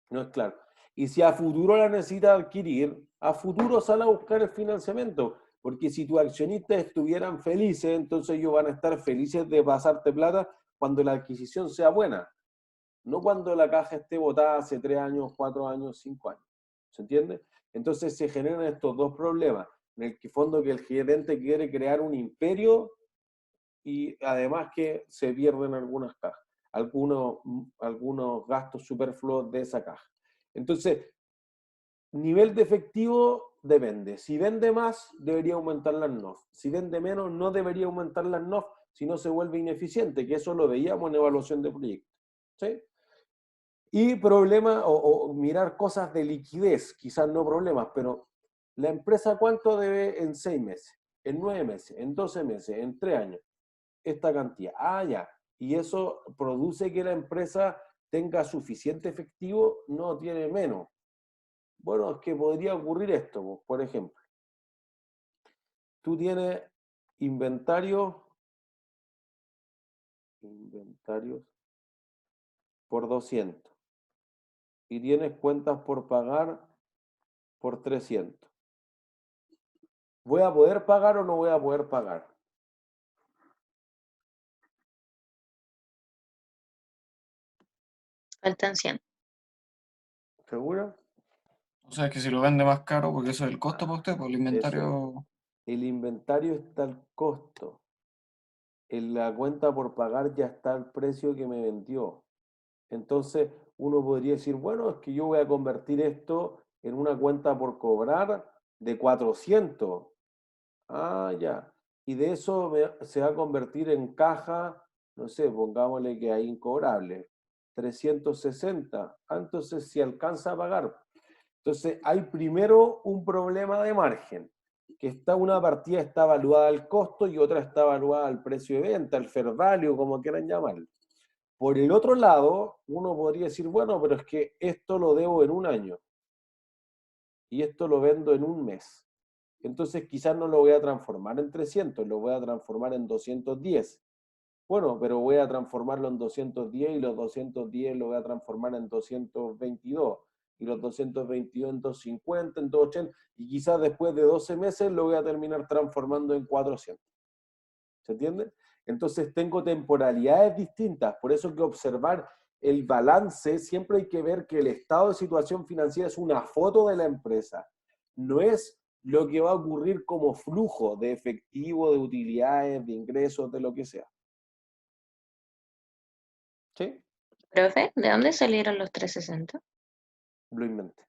No es claro. Y si a futuro la necesita adquirir, a futuro sale a buscar el financiamiento. Porque si tus accionistas estuvieran felices, entonces ellos van a estar felices de pasarte plata cuando la adquisición sea buena. No cuando la caja esté botada hace 3 años, 4 años, 5 años. ¿Se entiende? Entonces se generan estos dos problemas. En el fondo que el gerente quiere crear un imperio y además que se pierden algunas cajas, algunos gastos superfluos de esa caja. Entonces, nivel de efectivo depende. Si vende más, debería aumentar las NOF. Si vende menos, no debería aumentar las NOF, si no se vuelve ineficiente, que eso lo veíamos en evaluación de proyectos. ¿Sí? Y problema, o mirar cosas de liquidez, quizás no problemas, pero la empresa ¿cuánto debe en 6 meses? En 9 meses, en 12 meses, en 3 años. Esta cantidad. Ah, ya. Y eso produce que la empresa tenga suficiente efectivo, no tiene menos. Bueno, es que podría ocurrir esto, pues, por ejemplo. Tú tienes inventarios por 200 y tienes cuentas por pagar por 300. ¿Voy a poder pagar o no voy a poder pagar? Faltan 100. ¿Seguro? O sea, que si lo vende más caro, porque eso es el costo para usted, por el Eso. inventario. El inventario está al costo. En la cuenta por pagar ya está el precio que me vendió. Entonces, uno podría decir, bueno, es que yo voy a convertir esto en una cuenta por cobrar de 400. Ah, ya. Y de eso se va a convertir en caja, no sé, pongámosle que hay incobrable, 360. Ah, entonces, si alcanza a pagar. Entonces, hay primero un problema de margen, que una partida está evaluada al costo y otra está evaluada al precio de venta, al fair value, como quieran llamarlo. Por el otro lado, uno podría decir, bueno, pero es que esto lo debo en un año y esto lo vendo en un mes. Entonces quizás no lo voy a transformar en 300, lo voy a transformar en 210. Bueno, pero voy a transformarlo en 210 y los 210 lo voy a transformar en 222 y los 222 en 250, en 280 y quizás después de 12 meses lo voy a terminar transformando en 400. ¿Se entiende? Entonces tengo temporalidades distintas, por eso que observar el balance, siempre hay que ver que el estado de situación financiera es una foto de la empresa, no es lo que va a ocurrir como flujo de efectivo, de utilidades, de ingresos, de lo que sea. ¿Sí? Profe, ¿de dónde salieron los 360? Lo inventé.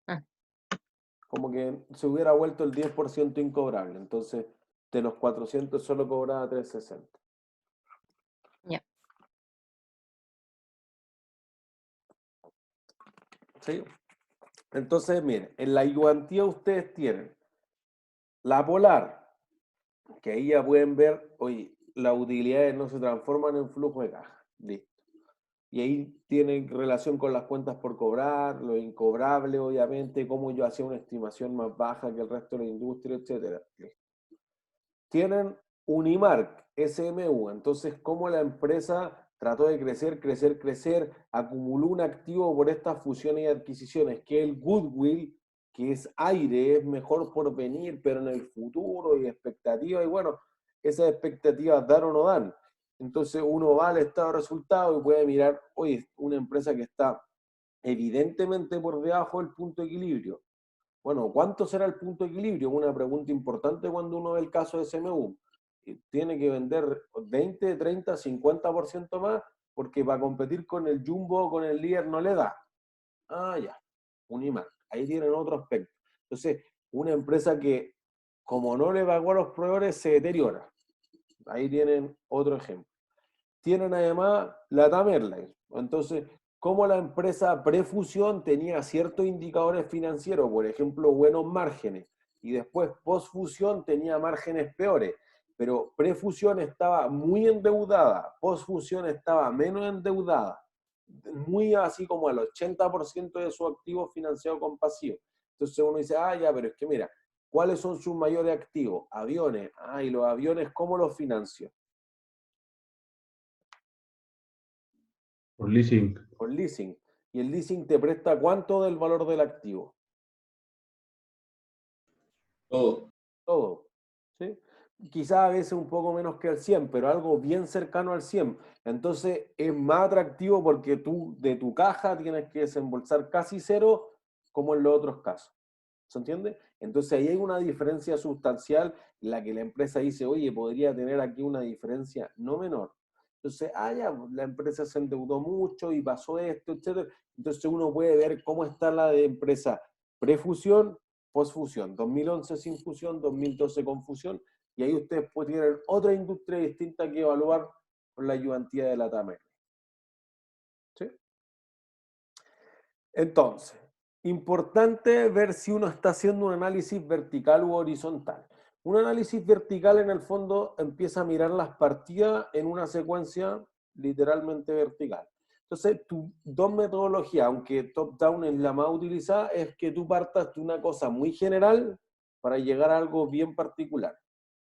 Ah. Como que se hubiera vuelto el 10% incobrable, entonces de los 400 solo cobraba 360. Ya. ¿Sí? Entonces, miren, en la ayudantía ustedes tienen la polar, que ahí ya pueden ver, oye, las utilidades no se transforman en flujo de caja. Listo. Y ahí tienen relación con las cuentas por cobrar, lo incobrable, obviamente, cómo yo hacía una estimación más baja que el resto de la industria, etc. Tienen Unimark, SMU, entonces cómo la empresa trató de crecer, acumuló un activo por estas fusiones y adquisiciones, que el goodwill, que es aire, es mejor por venir, pero en el futuro y expectativas, y bueno, esas expectativas dan o no dan. Entonces uno va al estado de resultados y puede mirar, oye, una empresa que está evidentemente por debajo del punto de equilibrio. Bueno, ¿cuánto será el punto de equilibrio? Una pregunta importante cuando uno ve el caso de SMU. Tiene que vender 20, 30, 50% más porque para competir con el Jumbo, con el líder, no le da. Ah, ya, Unimark. Ahí tienen otro aspecto. Entonces, una empresa que como no le pagó a los proveedores se deteriora. Ahí tienen otro ejemplo. Tienen además la TAM Airlines. Entonces, como la empresa prefusión tenía ciertos indicadores financieros, por ejemplo, buenos márgenes, y después postfusión tenía márgenes peores, pero prefusión estaba muy endeudada, postfusión estaba menos endeudada, muy así como al 80% de su activo financiado con pasivo. Entonces uno dice, ah, ya, pero es que mira, ¿cuáles son sus mayores activos? Aviones. Ah, y los aviones, ¿cómo los financio? Por leasing. Por leasing. Y el leasing te presta ¿cuánto del valor del activo? Todo. Todo. ¿Sí? Quizás a veces un poco menos que el 100, pero algo bien cercano al 100. Entonces es más atractivo porque tú de tu caja tienes que desembolsar casi cero como en los otros casos. ¿Se entiende? Entonces ahí hay una diferencia sustancial en la que la empresa dice, oye, podría tener aquí una diferencia no menor. Entonces, ya, la empresa se endeudó mucho y pasó esto, etc. Entonces uno puede ver cómo está la de empresa prefusión, posfusión, 2011 sin fusión, 2012 con fusión, y ahí ustedes pueden tener otra industria distinta que evaluar con la ayudantía de la TAMER. ¿Sí? Entonces, importante ver si uno está haciendo un análisis vertical u horizontal. Un análisis vertical en el fondo empieza a mirar las partidas en una secuencia literalmente vertical. Entonces, tu dos metodologías, aunque top-down es la más utilizada, es que tú partas de una cosa muy general para llegar a algo bien particular.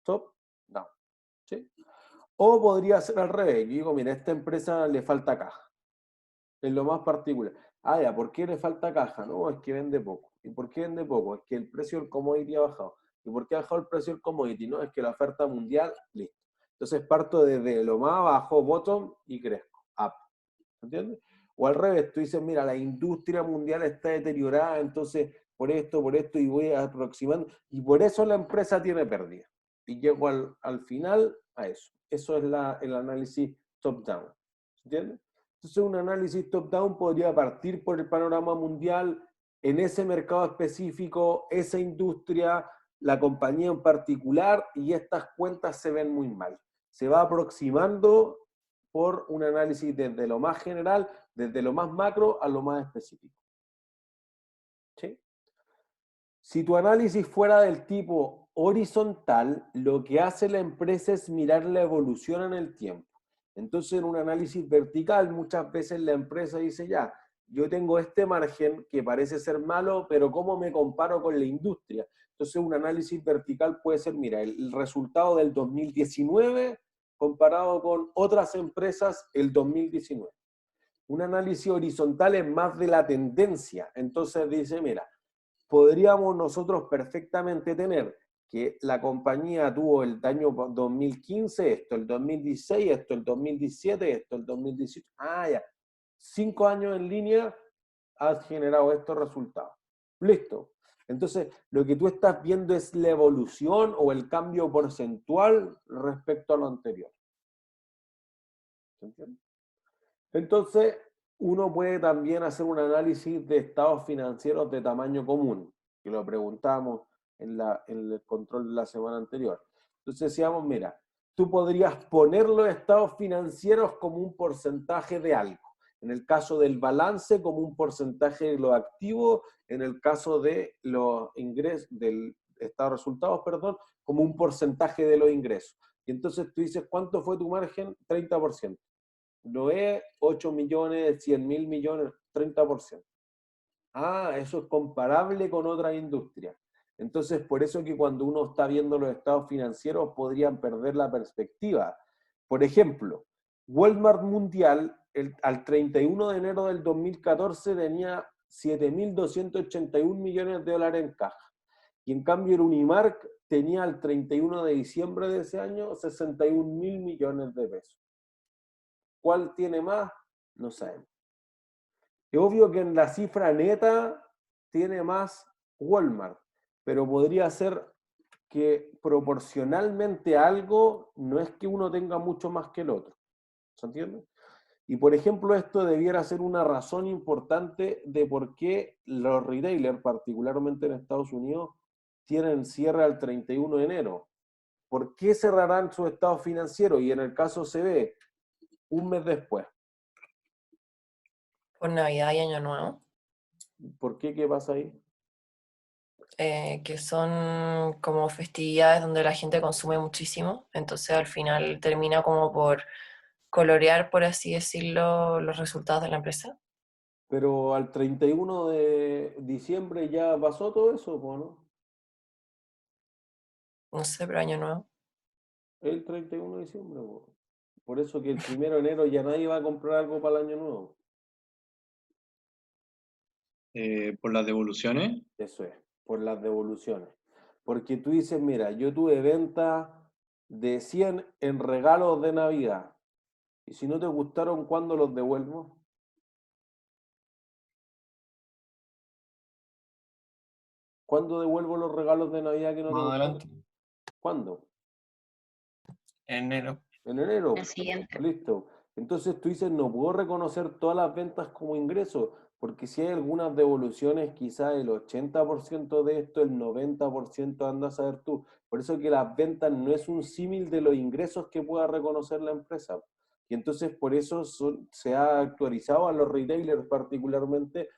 Top-down. ¿Sí? O podría ser al revés. Yo digo, mira, a esta empresa le falta caja. Es lo más particular. Ya, ¿por qué le falta caja? No, es que vende poco. ¿Y por qué vende poco? Es que el precio del commodity ha bajado. ¿Y por qué ha bajado el precio del commodity? No, es que la oferta mundial, listo. Entonces parto desde lo más abajo, bottom, y crezco, up. ¿Entiendes? O al revés, tú dices, mira, la industria mundial está deteriorada, entonces por esto, y voy aproximando. Y por eso la empresa tiene pérdida. Y llego al final a eso. Eso es el análisis top-down. ¿Entiendes? Entonces un análisis top-down podría partir por el panorama mundial, en ese mercado específico, esa industria, la compañía en particular, y estas cuentas se ven muy mal. Se va aproximando por un análisis desde lo más general, desde lo más macro a lo más específico. ¿Sí? Si tu análisis fuera del tipo horizontal, lo que hace la empresa es mirar la evolución en el tiempo. Entonces, en un análisis vertical, muchas veces la empresa dice, ya, yo tengo este margen que parece ser malo, pero ¿cómo me comparo con la industria? Entonces, un análisis vertical puede ser, mira, el resultado del 2019 comparado con otras empresas el 2019. Un análisis horizontal es más de la tendencia. Entonces dice, mira, podríamos nosotros perfectamente tener que la compañía tuvo el año 2015 esto, el 2016 esto, el 2017 esto, el 2018. Ya. 5 años en línea has generado estos resultados. Listo. Entonces, lo que tú estás viendo es la evolución o el cambio porcentual respecto a lo anterior. ¿Se entiende? Entonces, uno puede también hacer un análisis de estados financieros de tamaño común, que lo preguntamos en el control de la semana anterior. Entonces decíamos, mira, tú podrías poner los estados financieros como un porcentaje de algo. En el caso del balance, como un porcentaje de los activos. En el caso de los ingresos, del estado de resultados, perdón, como un porcentaje de los ingresos. Y entonces tú dices, ¿cuánto fue tu margen? 30%. No es 8 millones, 100 mil millones, 30%. Eso es comparable con otras industrias. Entonces, por eso que cuando uno está viendo los estados financieros podrían perder la perspectiva. Por ejemplo, Walmart Mundial al 31 de enero del 2014 tenía 7.281 millones de dólares en caja. Y en cambio el Unimark tenía al 31 de diciembre de ese año 61.000 millones de pesos. ¿Cuál tiene más? No sabemos. Es obvio que en la cifra neta tiene más Walmart, pero podría ser que proporcionalmente a algo no es que uno tenga mucho más que el otro. ¿Se entiende? Y por ejemplo, esto debiera ser una razón importante de por qué los retailers, particularmente en Estados Unidos, tienen cierre al 31 de enero. ¿Por qué cerrarán su estado financiero? Y en el caso CB, un mes después. Por Navidad y Año Nuevo, ¿Por qué? ¿Qué pasa ahí? que son como festividades donde la gente consume muchísimo, entonces al final termina como por colorear, por así decirlo, los resultados de la empresa. Pero al 31 de diciembre ya pasó todo eso, ¿no? No sé, pero Año Nuevo. El 31 de diciembre, po. Por eso que el 1 de enero ya nadie va a comprar algo para el año nuevo. Por las devoluciones. Eso es, por las devoluciones. Porque tú dices, mira, yo tuve venta de 100 en regalos de Navidad. Y si no te gustaron, ¿cuándo los devuelvo? ¿Cuándo devuelvo los regalos de Navidad que no Más te gustaron? adelante, ¿Cuándo? en enero. En enero. El siguiente. Listo. Entonces tú dices, no puedo reconocer todas las ventas como ingreso, porque si hay algunas devoluciones, quizás el 80% de esto, el 90% anda a saber tú. Por eso que las ventas no es un símil de los ingresos que pueda reconocer la empresa. Y entonces por eso se ha actualizado a los retailers particularmente,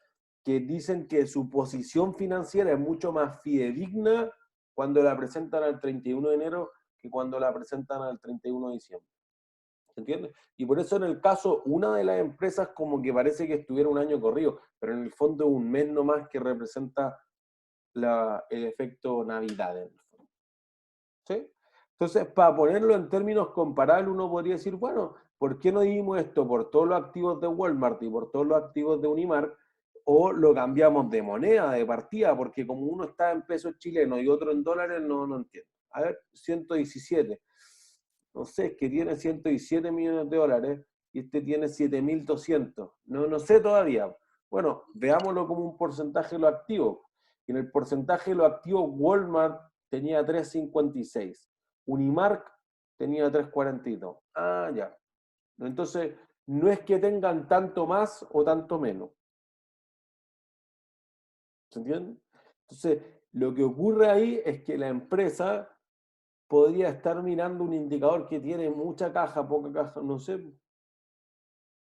que dicen que su posición financiera es mucho más fidedigna cuando la presentan al 31 de enero que cuando la presentan al 31 de diciembre. ¿Se entiende? Y por eso en el caso, una de las empresas como que parece que estuviera un año corrido, pero en el fondo es un mes nomás que representa el efecto Navidad. En el fondo. ¿Sí? Entonces, para ponerlo en términos comparables, uno podría decir, bueno, ¿por qué no dimos esto por todos los activos de Walmart y por todos los activos de Unimark? O lo cambiamos de moneda, de partida, porque como uno está en pesos chilenos y otro en dólares, no entiendo. A ver, 117. No sé, es que tiene 117 millones de dólares y este tiene 7.200. No sé todavía. Bueno, veámoslo como un porcentaje de los activos. En el porcentaje de los activos, Walmart tenía 3.56. Unimark tenía 3.42. Ah, ya. Entonces, no es que tengan tanto más o tanto menos. ¿Se entiende? Entonces, lo que ocurre ahí es que la empresa podría estar mirando un indicador que tiene mucha caja, poca caja, no sé.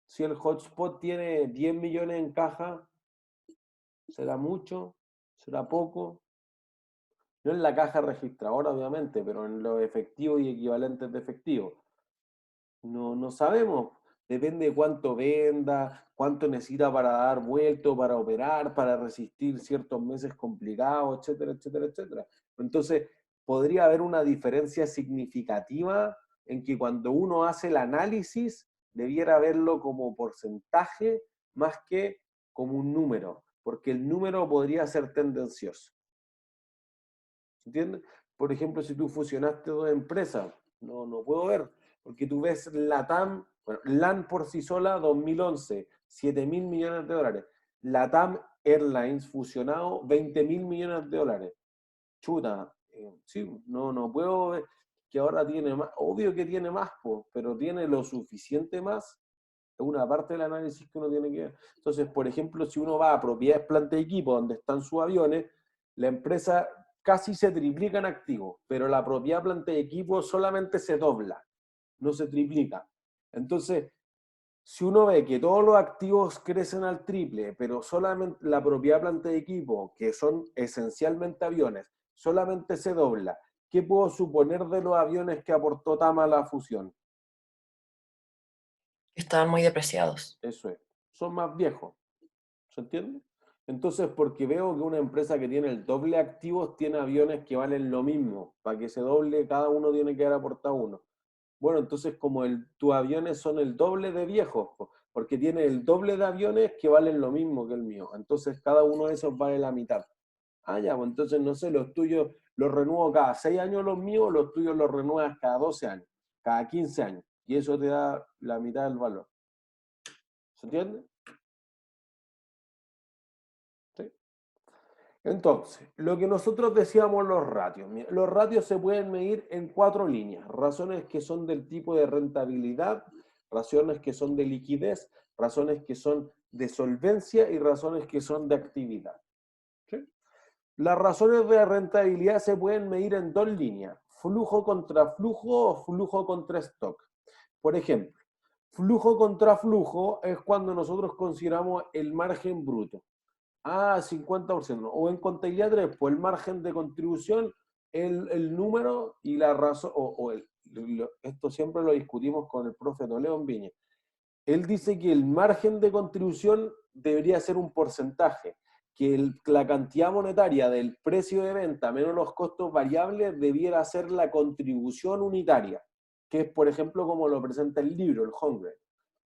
Si el hotspot tiene 10 millones en caja, ¿será mucho? ¿Será poco? No en la caja registradora, obviamente, pero en los efectivos y equivalentes de efectivo. No sabemos. Depende de cuánto venda, cuánto necesita para dar vuelto, para operar, para resistir ciertos meses complicados, etcétera, etcétera, etcétera. Entonces, podría haber una diferencia significativa en que cuando uno hace el análisis, debiera verlo como porcentaje más que como un número, porque el número podría ser tendencioso. ¿Entiendes? Por ejemplo, si tú fusionaste dos empresas, no puedo ver, porque tú ves LATAM, bueno, LAN por sí sola, 2011, 7.000 millones de dólares. LATAM Airlines fusionado, 20.000 millones de dólares. Chuta, sí, no puedo ver que ahora tiene más, obvio que tiene más, pero tiene lo suficiente más, es una parte del análisis que uno tiene que ver. Entonces, por ejemplo, si uno va a propiedades, planta de equipo, donde están sus aviones, la empresa casi se triplica en activos, pero la propiedad, planta de equipo solamente se dobla, no se triplica. Entonces, si uno ve que todos los activos crecen al triple, pero solamente la propiedad, planta de equipo, que son esencialmente aviones, solamente se dobla, ¿qué puedo suponer de los aviones que aportó Tama a la fusión? Estaban muy depreciados. Eso es. Son más viejos. ¿Se entiende? Entonces, porque veo que una empresa que tiene el doble de activos tiene aviones que valen lo mismo. Para que se doble, cada uno tiene que haber aportado uno. Bueno, entonces como tus aviones son el doble de viejos, porque tiene el doble de aviones que valen lo mismo que el mío. Entonces cada uno de esos vale la mitad. Ah, ya, pues entonces no sé, los tuyos los renuevo cada 6 años los míos, los tuyos los renuevas cada 12 años, cada 15 años. Y eso te da la mitad del valor. ¿Se entiende? ¿Sí? Entonces, lo que nosotros decíamos los ratios. Mira, los ratios se pueden medir en 4 líneas. Razones que son del tipo de rentabilidad, razones que son de liquidez, razones que son de solvencia y razones que son de actividad. ¿Sí? Las razones de rentabilidad se pueden medir en 2 líneas. Flujo contra flujo o flujo contra stock. Por ejemplo, flujo contra flujo es cuando nosotros consideramos el margen bruto. 50%. O en contabilidad 3, pues el margen de contribución, el número y la razón, esto siempre lo discutimos con el profe Toledo en Viña. Él dice que el margen de contribución debería ser un porcentaje, que la cantidad monetaria del precio de venta menos los costos variables debiera ser la contribución unitaria, que es, por ejemplo, como lo presenta el libro, el Hongre.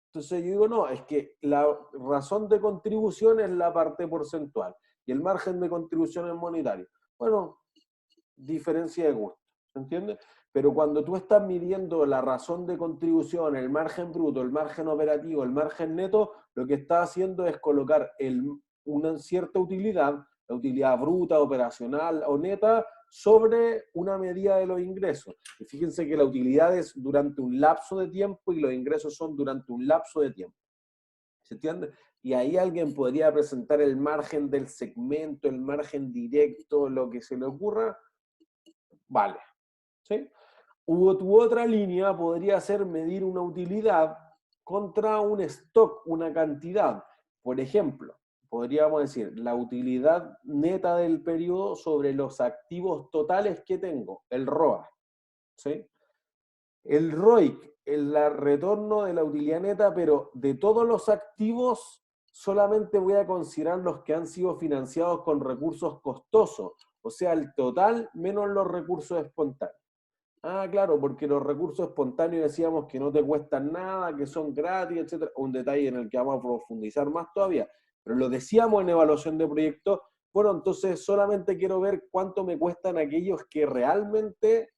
Entonces yo digo, no, es que la razón de contribución es la parte porcentual y el margen de contribución es monetario. Bueno, diferencia de gusto, ¿se entiende? Pero cuando tú estás midiendo la razón de contribución, el margen bruto, el margen operativo, el margen neto, lo que estás haciendo es colocar una cierta utilidad la utilidad bruta, operacional o neta, sobre una medida de los ingresos. Y fíjense que la utilidad es durante un lapso de tiempo y los ingresos son durante un lapso de tiempo. ¿Se entiende? Y ahí alguien podría presentar el margen del segmento, el margen directo, lo que se le ocurra, vale. ¿Sí? Tu otra línea podría ser medir una utilidad contra un stock, una cantidad. Por ejemplo, podríamos decir la utilidad neta del periodo sobre los activos totales que tengo, el ROA. ¿Sí? El ROIC, el retorno de la utilidad neta, pero de todos los activos solamente voy a considerar los que han sido financiados con recursos costosos, o sea, el total menos los recursos espontáneos. Ah, claro, porque los recursos espontáneos decíamos que no te cuestan nada, que son gratis, etc. Un detalle en el que vamos a profundizar más todavía. Pero lo decíamos en evaluación de proyectos, bueno, entonces solamente quiero ver cuánto me cuestan aquellos que realmente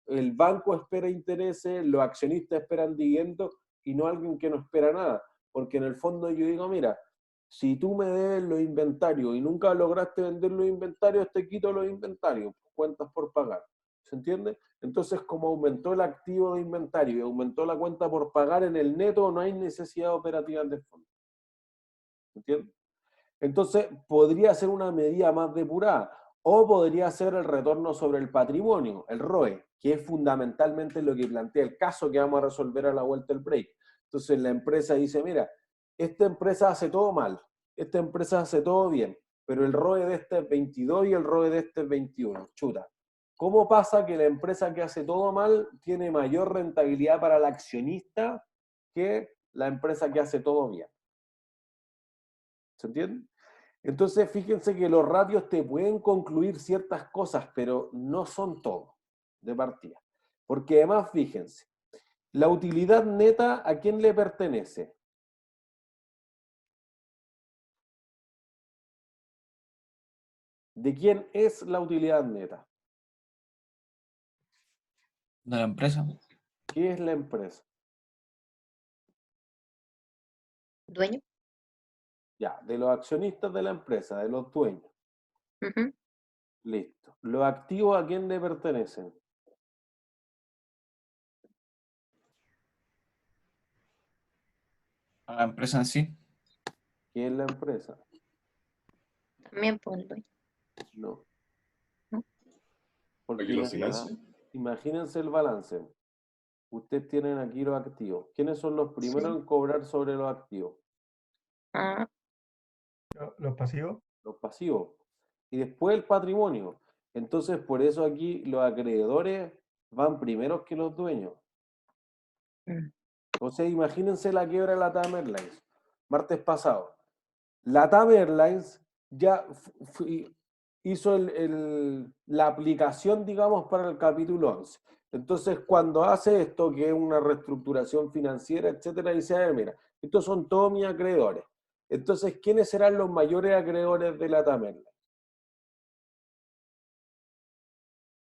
el banco espera intereses, los accionistas esperan dividendos y no alguien que no espera nada. Porque en el fondo yo digo, mira, si tú me debes los inventarios y nunca lograste vender los inventarios, te quito los inventarios, cuentas por pagar. ¿Se entiende? Entonces, como aumentó el activo de inventario y aumentó la cuenta por pagar en el neto, no hay necesidad operativa de fondo. ¿Se entiende? Entonces, podría ser una medida más depurada. O podría ser el retorno sobre el patrimonio, el ROE, que es fundamentalmente lo que plantea el caso que vamos a resolver a la vuelta del break. Entonces, la empresa dice, mira, esta empresa hace todo mal, esta empresa hace todo bien, pero el ROE de este es 22 y el ROE de este es 21. Chuta. ¿Cómo pasa que la empresa que hace todo mal tiene mayor rentabilidad para el accionista que la empresa que hace todo bien? ¿Se entiende? Entonces, fíjense que los ratios te pueden concluir ciertas cosas, pero no son todo de partida. Porque además, fíjense, la utilidad neta, ¿a quién le pertenece? ¿De quién es la utilidad neta? De la empresa. ¿Qué es la empresa? ¿Dueño? Ya, de los accionistas de la empresa, de los dueños. Ujú. Listo. ¿Los activos a quién le pertenecen? A la empresa en sí. ¿Qué es la empresa? También por el dueño. No. ¿No? Porque ¿Aquí lo silencio? imagínense el balance. Ustedes tienen aquí los activos. ¿Quiénes son los primeros Sí. en cobrar sobre los activos? Ah, ¿Los pasivos? Los pasivos. Y después el patrimonio. Entonces, por eso aquí los acreedores van primeros que los dueños. mm, Entonces, imagínense la quiebra de la TAM Airlines, martes pasado. La TAM Airlines ya hizo la aplicación, digamos, para el capítulo 11. Entonces, cuando hace esto, que es una reestructuración financiera, etcétera, dice, a ver, mira, estos son todos mis acreedores. Entonces, ¿quiénes serán los mayores acreedores de la TAM Airlines?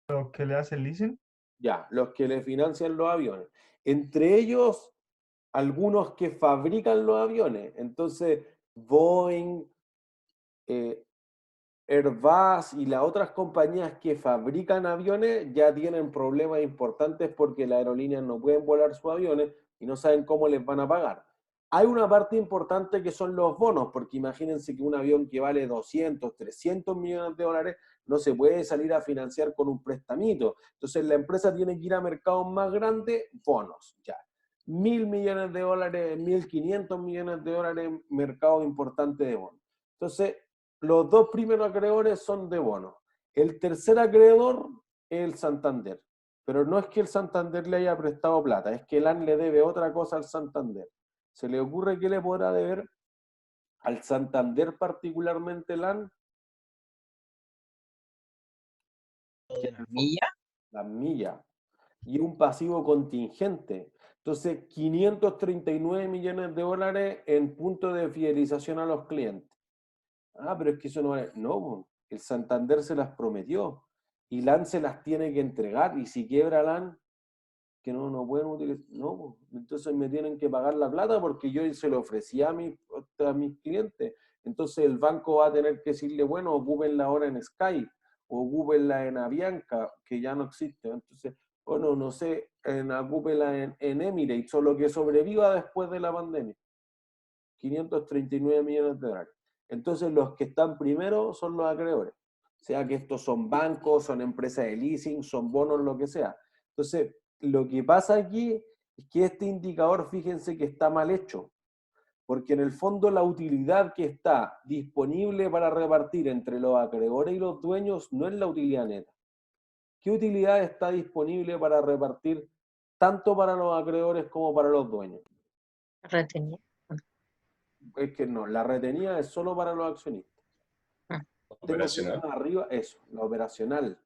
¿Los que le hacen leasing? Ya, los que le financian los aviones. Entre ellos, algunos que fabrican los aviones. Entonces, Boeing, Airbus y las otras compañías que fabrican aviones ya tienen problemas importantes porque las aerolíneas no pueden volar sus aviones y no saben cómo les van a pagar. Hay una parte importante que son los bonos, porque imagínense que un avión que vale 200, 300 millones de dólares no se puede salir a financiar con un prestamito. Entonces la empresa tiene que ir a mercados más grandes, bonos, ya. 1.000 millones de dólares, 1.500 millones de dólares, mercado importante de bonos. Entonces, los dos primeros acreedores son de bonos. El tercer acreedor es el Santander. Pero no es que el Santander le haya prestado plata, es que el AN le debe otra cosa al Santander. ¿Se le ocurre qué le podrá deber al Santander particularmente el AN? ¿Las millas? Las millas. Y un pasivo contingente. Entonces, 539 millones de dólares en punto de fidelización a los clientes. Ah, pero es que eso no es... No, el Santander se las prometió y LAN se las tiene que entregar y si quiebra LAN, que no pueden utilizar... No, entonces me tienen que pagar la plata porque yo se lo ofrecía a mis clientes Entonces el banco va a tener que decirle, bueno, ocúpenla ahora en Sky, o ocúpenla en Avianca, que ya no existe. Entonces, bueno, no sé, ocúpenla en Emirates, o lo que sobreviva después de la pandemia. 539 millones de dólares. Entonces los que están primero son los acreedores. Sea que estos son bancos, son empresas de leasing, son bonos, lo que sea. Entonces, lo que pasa aquí es que este indicador, fíjense que está mal hecho, porque en el fondo la utilidad que está disponible para repartir entre los acreedores y los dueños no es la utilidad neta. ¿Qué utilidad está disponible para repartir tanto para los acreedores como para los dueños? Retenía. Es que no, la retenida es solo para los accionistas. Tengo que ir más arriba, eso, la operacional.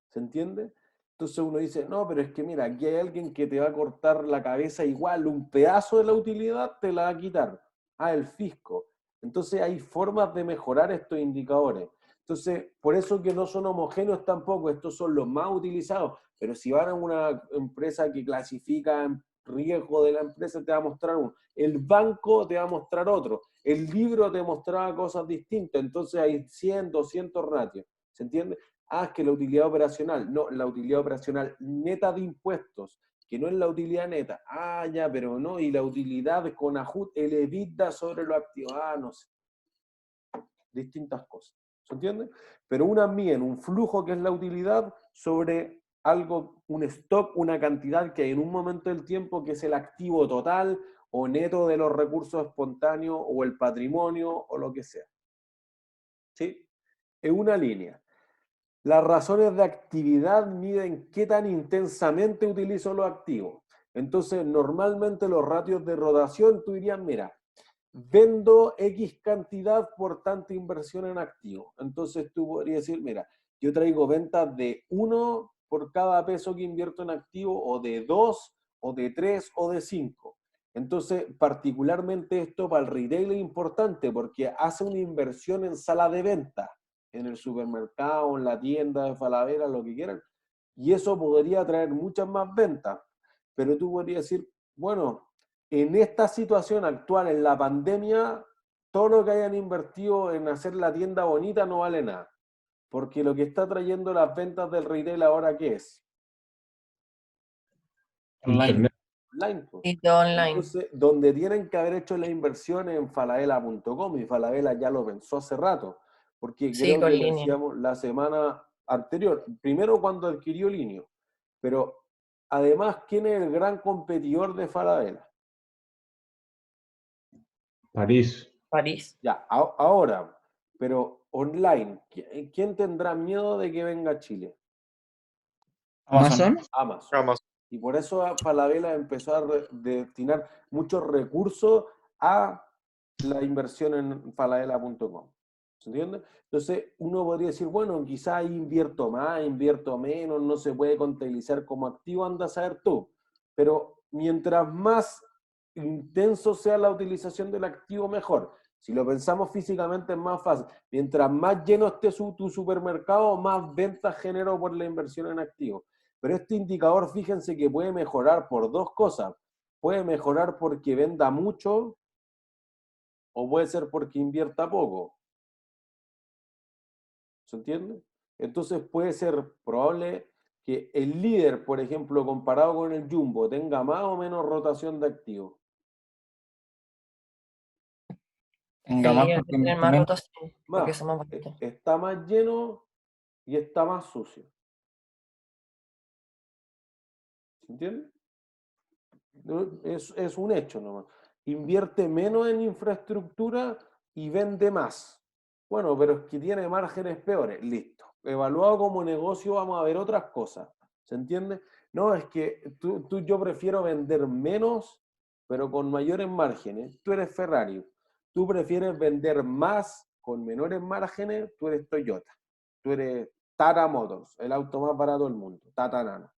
¿Se entiende? Entonces uno dice, no, pero es que mira, aquí hay alguien que te va a cortar la cabeza igual, un pedazo de la utilidad te la va a quitar. Ah, el fisco. Entonces hay formas de mejorar estos indicadores. Entonces, por eso que no son homogéneos tampoco, estos son los más utilizados. Pero si van a una empresa que clasifica en riesgo de la empresa, te va a mostrar uno. El banco te va a mostrar otro. El libro te mostraba cosas distintas. Entonces hay 100, 200 ratios. ¿Se entiende? Ah, es que la utilidad operacional. No, la utilidad operacional neta de impuestos, que no es la utilidad neta. Ah, ya, pero no. Y la utilidad con ajuste, el EBITDA sobre lo activo. Ah, no sé. Distintas cosas. ¿Se entiende? Pero una miden un flujo que es la utilidad sobre algo, un stock, una cantidad que hay en un momento del tiempo que es el activo total o neto de los recursos espontáneos o el patrimonio o lo que sea. ¿Sí? Es una línea. Las razones de actividad miden qué tan intensamente utilizo los activos. Entonces, normalmente los ratios de rotación, tú dirías, mira, vendo X cantidad por tanta inversión en activos. Entonces tú podrías decir, mira, yo traigo ventas de 1 por cada peso que invierto en activo, o de 2, o de 3, o de 5. Entonces, particularmente esto para el retail es importante porque hace una inversión en sala de venta, en el supermercado, en la tienda de Falabella, lo que quieran, y eso podría traer muchas más ventas. Pero tú podrías decir, bueno, en esta situación actual, en la pandemia, todo lo que hayan invertido en hacer la tienda bonita no vale nada. Porque lo que está trayendo las ventas del retail ahora, ¿qué es? Online. Internet. Online. Pues. Sitio online. Entonces, donde tienen que haber hecho la inversión en falabella.com, y Falabella ya lo pensó hace rato, porque Sí, creo con que lo línea. decíamos la semana anterior, primero cuando adquirió Linio, pero además, ¿quién es el gran competidor de Falabella? París. París. Ya, ahora, pero online, ¿quién tendrá miedo de que venga a Chile? Amazon. Amazon. Y por eso Falabella empezó a destinar muchos recursos a la inversión en falabella.com. ¿Se entiende? Entonces, uno podría decir, bueno, quizás invierto más, invierto menos, no se puede contabilizar como activo, anda a saber tú. Pero mientras más intenso sea la utilización del activo, mejor. Si lo pensamos físicamente es más fácil. Mientras más lleno esté tu supermercado, más ventas generó por la inversión en activos. Pero este indicador, fíjense que puede mejorar por dos cosas. Puede mejorar porque venda mucho o puede ser porque invierta poco. ¿Se entiende? Entonces puede ser probable que el líder, por ejemplo, comparado con el Jumbo, tenga más o menos rotación de activos. Tenga El más líder porque tiene invierte más menos. rotación, porque Más. somos bonitos. Está más lleno y está más sucio. ¿Se entiende? Es un hecho nomás. Invierte menos en infraestructura y vende más. Bueno, pero es que tiene márgenes peores. Listo. Evaluado como negocio vamos a ver otras cosas. ¿Se entiende? No, es que yo prefiero vender menos, pero con mayores márgenes. Tú eres Ferrari. Tú prefieres vender más con menores márgenes. Tú eres Toyota. Tú eres Tata Motors, el auto más barato del mundo. Tata Nano.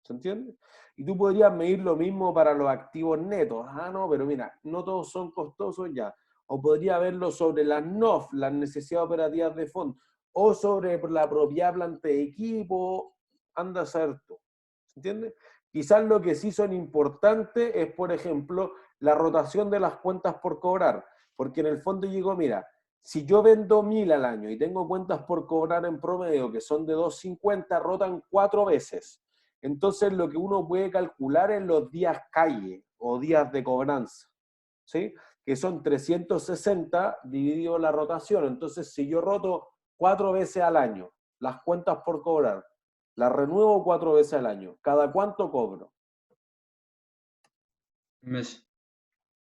¿Se entiende? Y tú podrías medir lo mismo para los activos netos. Ah, no, pero mira, no todos son costosos ya. O podría verlo sobre las NOF, las necesidades operativas de fondo, o sobre la propiedad planta de equipo. Anda a saber tú. ¿Se entiende? Quizás lo que sí son importantes es, por ejemplo, la rotación de las cuentas por cobrar. Porque en el fondo yo digo, mira, si yo vendo 1000 al año y tengo cuentas por cobrar en promedio que son de 250, rotan 4 veces. Entonces lo que uno puede calcular es los días calle o días de cobranza, ¿sí? Que son 360 dividido la rotación. Entonces si yo roto 4 veces al año las cuentas por cobrar, las renuevo 4 veces al año, ¿cada cuánto cobro? Mes.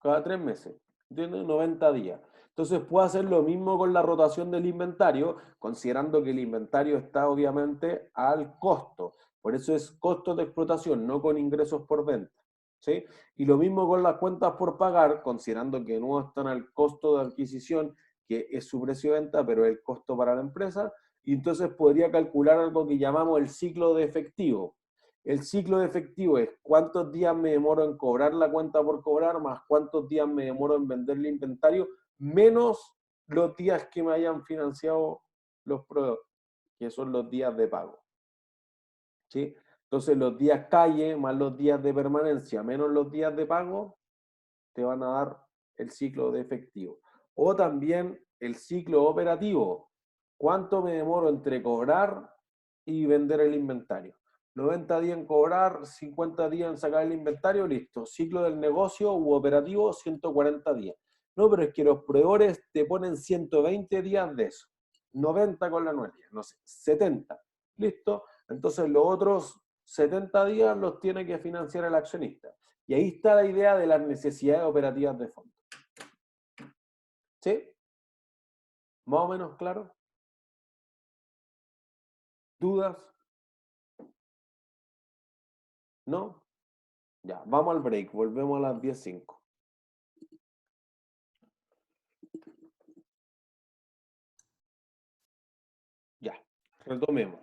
Cada 3 meses, ¿entiendes? 90 días. Entonces puedo hacer lo mismo con la rotación del inventario, considerando que el inventario está obviamente al costo. Por eso es costo de explotación, no con ingresos por venta, ¿sí? Y lo mismo con las cuentas por pagar, considerando que no están al costo de adquisición, que es su precio de venta, pero es el costo para la empresa. Y entonces podría calcular algo que llamamos el ciclo de efectivo. El ciclo de efectivo es cuántos días me demoro en cobrar la cuenta por cobrar, más cuántos días me demoro en vender el inventario, menos los días que me hayan financiado los proveedores, que son los días de pago. ¿Sí? Entonces los días calle más los días de permanencia menos los días de pago te van a dar el ciclo de efectivo. O también el ciclo operativo. ¿Cuánto me demoro entre cobrar y vender el inventario? 90 días en cobrar, 50 días en sacar el inventario, listo. Ciclo del negocio u operativo, 140 días. No, pero es que los proveedores te ponen 120 días de eso. 90 con la anualidad, no sé, 70. Listo. Entonces los otros 70 días los tiene que financiar el accionista. Y ahí está la idea de las necesidades operativas de fondo. ¿Sí? ¿Más o menos claro? ¿Dudas? ¿No? Ya, vamos al break. Volvemos a las 10:05. Ya, retomemos.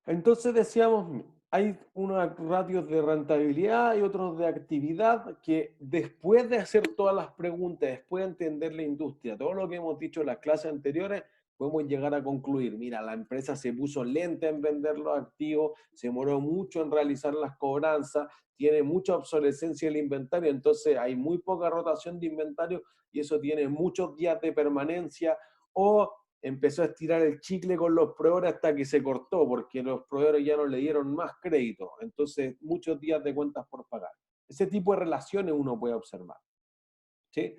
Entonces decíamos, hay unos ratios de rentabilidad y otros de actividad que después de hacer todas las preguntas, después de entender la industria, todo lo que hemos dicho en las clases anteriores, podemos llegar a concluir, mira, la empresa se puso lenta en vender los activos, se demoró mucho en realizar las cobranzas, tiene mucha obsolescencia del inventario, entonces hay muy poca rotación de inventario y eso tiene muchos días de permanencia, o empezó a estirar el chicle con los proveedores hasta que se cortó, porque los proveedores ya no le dieron más crédito. Entonces, muchos días de cuentas por pagar. Ese tipo de relaciones uno puede observar. ¿Sí?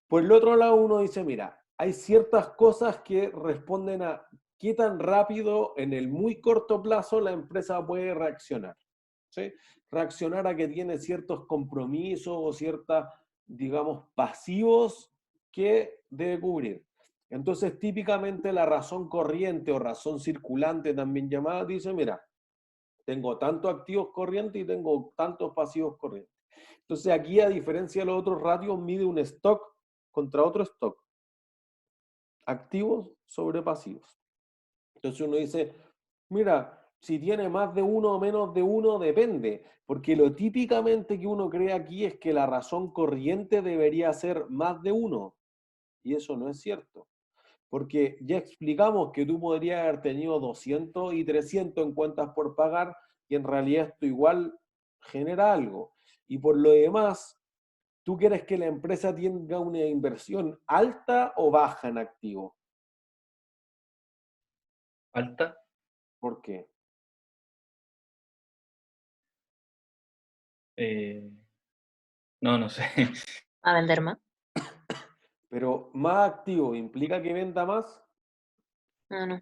Por el otro lado, uno dice, mira, hay ciertas cosas que responden a qué tan rápido en el muy corto plazo la empresa puede reaccionar. ¿Sí? Reaccionar a que tiene ciertos compromisos o ciertos, digamos, pasivos que debe cubrir. Entonces, típicamente la razón corriente o razón circulante también llamada dice, mira, tengo tantos activos corrientes y tengo tantos pasivos corrientes. Entonces, aquí, a diferencia de los otros ratios, mide un stock contra otro stock. Activos sobre pasivos. Entonces uno dice, mira, si tiene más de uno o menos de uno, depende. Porque lo típicamente que uno cree aquí es que la razón corriente debería ser más de uno. Y eso no es cierto. Porque ya explicamos que tú podrías haber tenido 200 y 300 en cuentas por pagar y en realidad esto igual genera algo. Y por lo demás, ¿tú quieres que la empresa tenga una inversión alta o baja en activos? Alta. ¿Por qué? No sé. ¿A vender más? Pero más activo implica que venda más. No.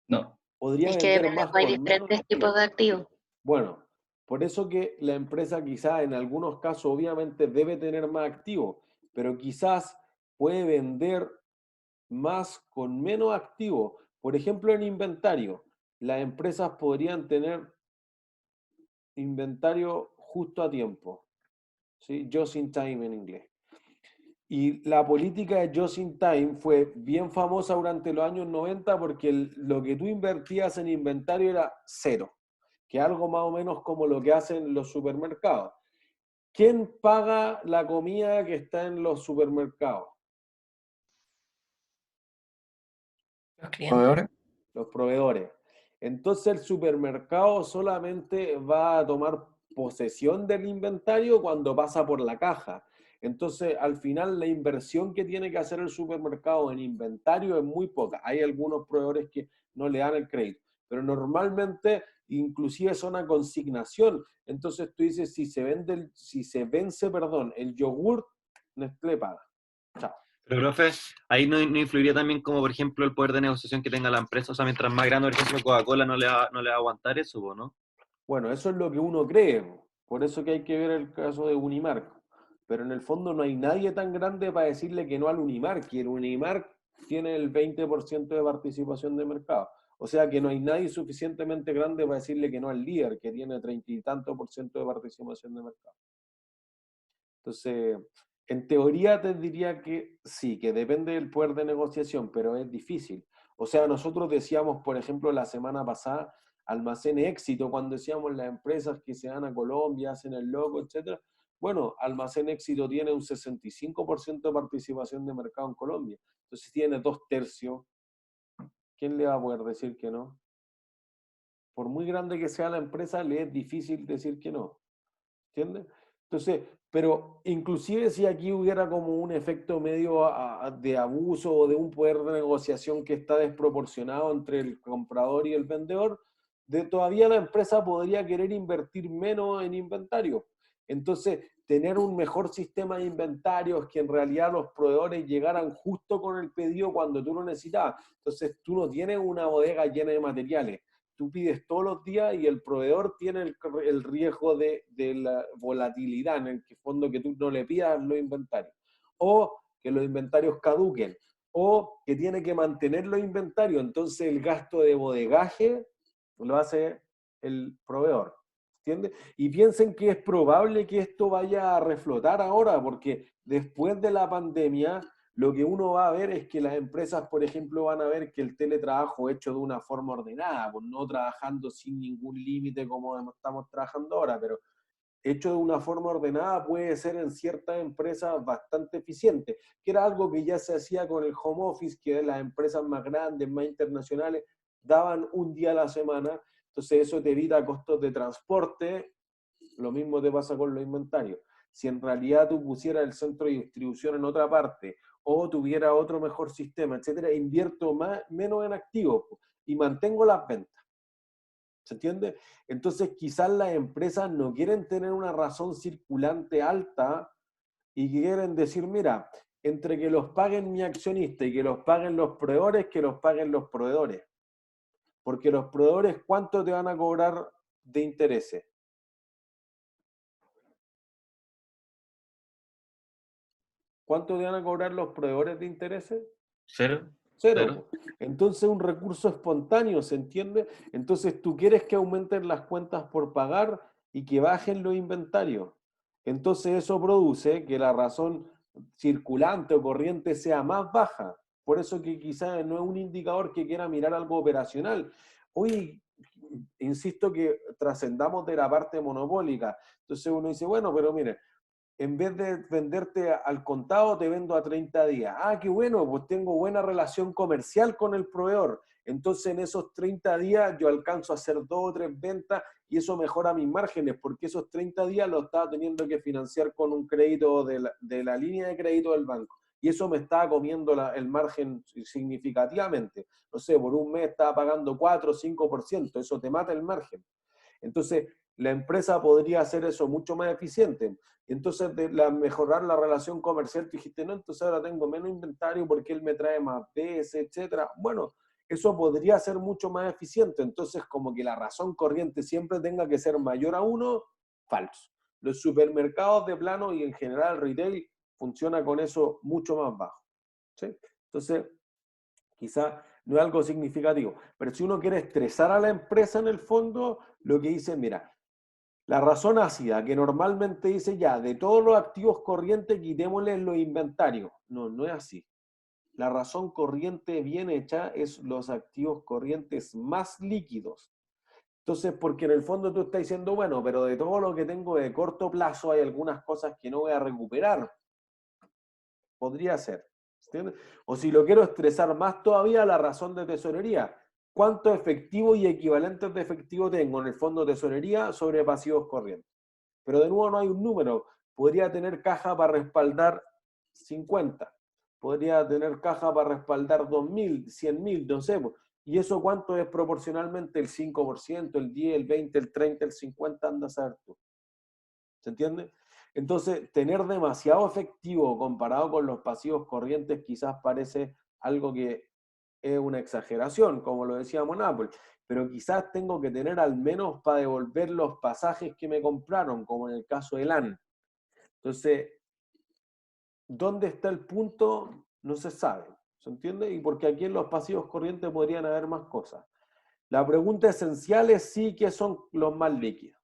No. Podría Es que vender depende, más pues, hay con menos diferentes tipos activos. de activos. Bueno, por eso que la empresa quizás en algunos casos obviamente debe tener más activos, pero quizás puede vender más con menos activos. Por ejemplo, en inventario, las empresas podrían tener inventario justo a tiempo, ¿sí? Just in time en inglés. Y la política de just in time fue bien famosa durante los años 90 porque lo que tú invertías en inventario era cero, que es algo más o menos como lo que hacen los supermercados. ¿Quién paga la comida que está en los supermercados? Los clientes. ¿Proveedores? Los proveedores. Entonces el supermercado solamente va a tomar posesión del inventario cuando pasa por la caja. Entonces, al final, la inversión que tiene que hacer el supermercado en inventario es muy poca. Hay algunos proveedores que no le dan el crédito, pero normalmente inclusive son a consignación. Entonces tú dices, si se vence, el yogur, Nestlé paga. Chao. Pero, profe, ahí no influiría también como, por ejemplo, el poder de negociación que tenga la empresa. O sea, mientras más grande, por ejemplo, Coca-Cola no le va a aguantar eso, ¿no? Bueno, eso es lo que uno cree. Por eso que hay que ver el caso de Unimark. Pero en el fondo no hay nadie tan grande para decirle que no al Unimark. Y el Unimark tiene el 20% de participación de mercado. O sea que no hay nadie suficientemente grande para decirle que no al líder, que tiene 30 y tanto por ciento de participación de mercado. Entonces, en teoría te diría que sí, que depende del poder de negociación, pero es difícil. O sea, nosotros decíamos, por ejemplo, la semana pasada, Almacén Éxito, cuando decíamos las empresas que se van a Colombia, hacen el logo, etc. Bueno, Almacén Éxito tiene un 65% de participación de mercado en Colombia. Entonces tiene 2/3. ¿Quién le va a poder decir que no? Por muy grande que sea la empresa, le es difícil decir que no. ¿Entiendes? Entonces, pero inclusive si aquí hubiera como un efecto medio de abuso o de un poder de negociación que está desproporcionado entre el comprador y el vendedor, todavía la empresa podría querer invertir menos en inventario. Entonces, tener un mejor sistema de inventarios, que en realidad los proveedores llegaran justo con el pedido cuando tú lo necesitabas. Entonces, tú no tienes una bodega llena de materiales. Tú pides todos los días y el proveedor tiene el riesgo de la volatilidad, en el fondo que tú no le pidas los inventarios. O que los inventarios caduquen. O que tiene que mantener los inventarios. Entonces el gasto de bodegaje lo hace el proveedor. ¿Entiendes? Y piensen que es probable que esto vaya a reflotar ahora, porque después de la pandemia, lo que uno va a ver es que las empresas, por ejemplo, van a ver que el teletrabajo hecho de una forma ordenada, pues no trabajando sin ningún límite como estamos trabajando ahora, pero hecho de una forma ordenada puede ser en ciertas empresas bastante eficiente, que era algo que ya se hacía con el home office, que las empresas más grandes, más internacionales, daban un día a la semana. Entonces eso te evita costos de transporte. Lo mismo te pasa con los inventarios. Si en realidad tú pusieras el centro de distribución en otra parte o tuviera otro mejor sistema, etcétera, invierto menos en activos y mantengo las ventas. ¿Se entiende? Entonces quizás las empresas no quieren tener una razón circulante alta y quieren decir, mira, entre que los paguen mi accionista y que los paguen los proveedores, que los paguen los proveedores. Porque los proveedores, ¿cuánto te van a cobrar de intereses? ¿Cuánto te van a cobrar los proveedores de intereses? ¿Cero? Cero. Entonces un recurso espontáneo, ¿se entiende? Entonces tú quieres que aumenten las cuentas por pagar y que bajen los inventarios. Entonces eso produce que la razón circulante o corriente sea más baja. Por eso que quizás no es un indicador que quiera mirar algo operacional. Hoy, insisto que trascendamos de la parte monopólica. Entonces uno dice, bueno, pero mire, en vez de venderte al contado, te vendo a 30 días. Ah, qué bueno, pues tengo buena relación comercial con el proveedor. Entonces en esos 30 días yo alcanzo a hacer 2 o 3 ventas y eso mejora mis márgenes, porque esos 30 días lo estaba teniendo que financiar con un crédito de la línea de crédito del banco. Y eso me estaba comiendo el margen significativamente. No sé, por un mes estaba pagando 4 o 5%, eso te mata el margen. Entonces, la empresa podría hacer eso mucho más eficiente. Entonces, mejorar la relación comercial, tú dijiste, no, entonces ahora tengo menos inventario porque él me trae más veces, etcétera. Bueno, eso podría ser mucho más eficiente. Entonces, como que la razón corriente siempre tenga que ser mayor a 1, falso. Los supermercados de plano y en general el retail funciona con eso mucho más bajo. ¿Sí? Entonces, quizá no es algo significativo. Pero si uno quiere estresar a la empresa en el fondo, lo que dice, mira, la razón ácida, que normalmente dice ya, de todos los activos corrientes quitémosle los inventarios. No, no es así. La razón corriente bien hecha es los activos corrientes más líquidos. Entonces, porque en el fondo tú estás diciendo, bueno, pero de todo lo que tengo de corto plazo hay algunas cosas que no voy a recuperar. Podría ser. ¿Entiendes? O si lo quiero estresar más todavía, la razón de tesorería. ¿Cuánto efectivo y equivalentes de efectivo tengo en el fondo de tesorería sobre pasivos corrientes? Pero de nuevo no hay un número. Podría tener caja para respaldar 50. Podría tener caja para respaldar 2.000, 100.000, no sé. ¿Y eso cuánto es proporcionalmente? El 5%, el 10, el 20, el 30, el 50, anda a saber tú. ¿Se entiende? Entonces, tener demasiado efectivo comparado con los pasivos corrientes quizás parece algo que es una exageración, como lo decíamos en Apple, pero quizás tengo que tener al menos para devolver los pasajes que me compraron, como en el caso de LAN. Entonces, ¿dónde está el punto? No se sabe, ¿se entiende? Y porque aquí en los pasivos corrientes podrían haber más cosas. La pregunta esencial es sí, ¿qué son los más líquidos?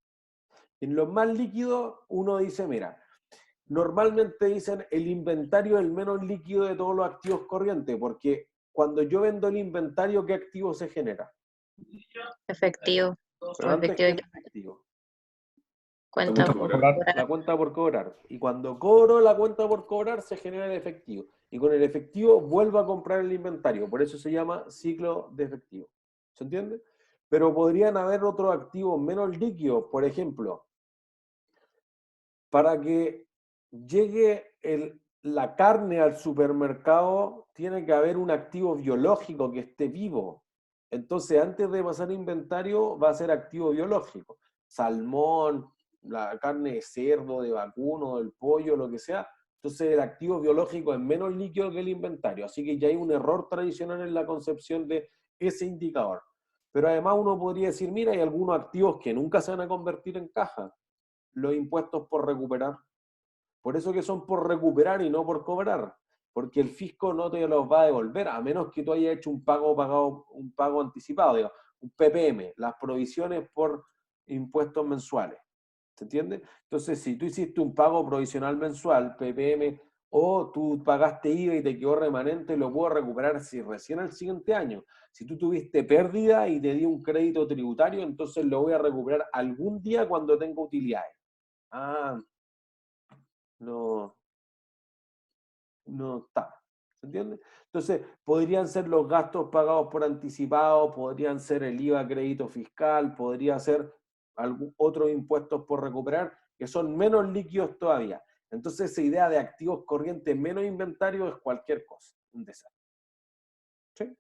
En los más líquidos uno dice, mira, normalmente dicen el inventario es el menos líquido de todos los activos corrientes, porque cuando yo vendo el inventario, ¿qué activo se genera? Efectivo. Pero O antes, ¿qué es efectivo. efectivo? Cuenta Cuenta por por cobrar. cobrar. La cuenta por cobrar. Y cuando cobro la cuenta por cobrar, se genera el efectivo. Y con el efectivo vuelvo a comprar el inventario. Por eso se llama ciclo de efectivo. ¿Se entiende? Pero podrían haber otros activos menos líquidos. Por ejemplo, para que llegue la carne al supermercado, tiene que haber un activo biológico que esté vivo. Entonces, antes de pasar inventario, va a ser activo biológico. Salmón, la carne de cerdo, de vacuno, del pollo, lo que sea. Entonces, el activo biológico es menos líquido que el inventario. Así que ya hay un error tradicional en la concepción de ese indicador. Pero además uno podría decir, mira, hay algunos activos que nunca se van a convertir en caja. Los impuestos por recuperar. Por eso que son por recuperar y no por cobrar. Porque el fisco no te los va a devolver, a menos que tú hayas hecho un pago anticipado, digamos, un PPM, las provisiones por impuestos mensuales. ¿Se entiende? Entonces, si tú hiciste un pago provisional mensual, PPM, o tú pagaste IVA y te quedó remanente, lo puedo recuperar si recién al siguiente año. Si tú tuviste pérdida y te di un crédito tributario, entonces lo voy a recuperar algún día cuando tenga utilidades. Ah, no está. ¿Se entiende? Entonces, podrían ser los gastos pagados por anticipado, podrían ser el IVA crédito fiscal, podría ser otros impuestos por recuperar, que son menos líquidos todavía. Entonces, esa idea de activos corrientes menos inventario es cualquier cosa, un desastre. ¿Sí?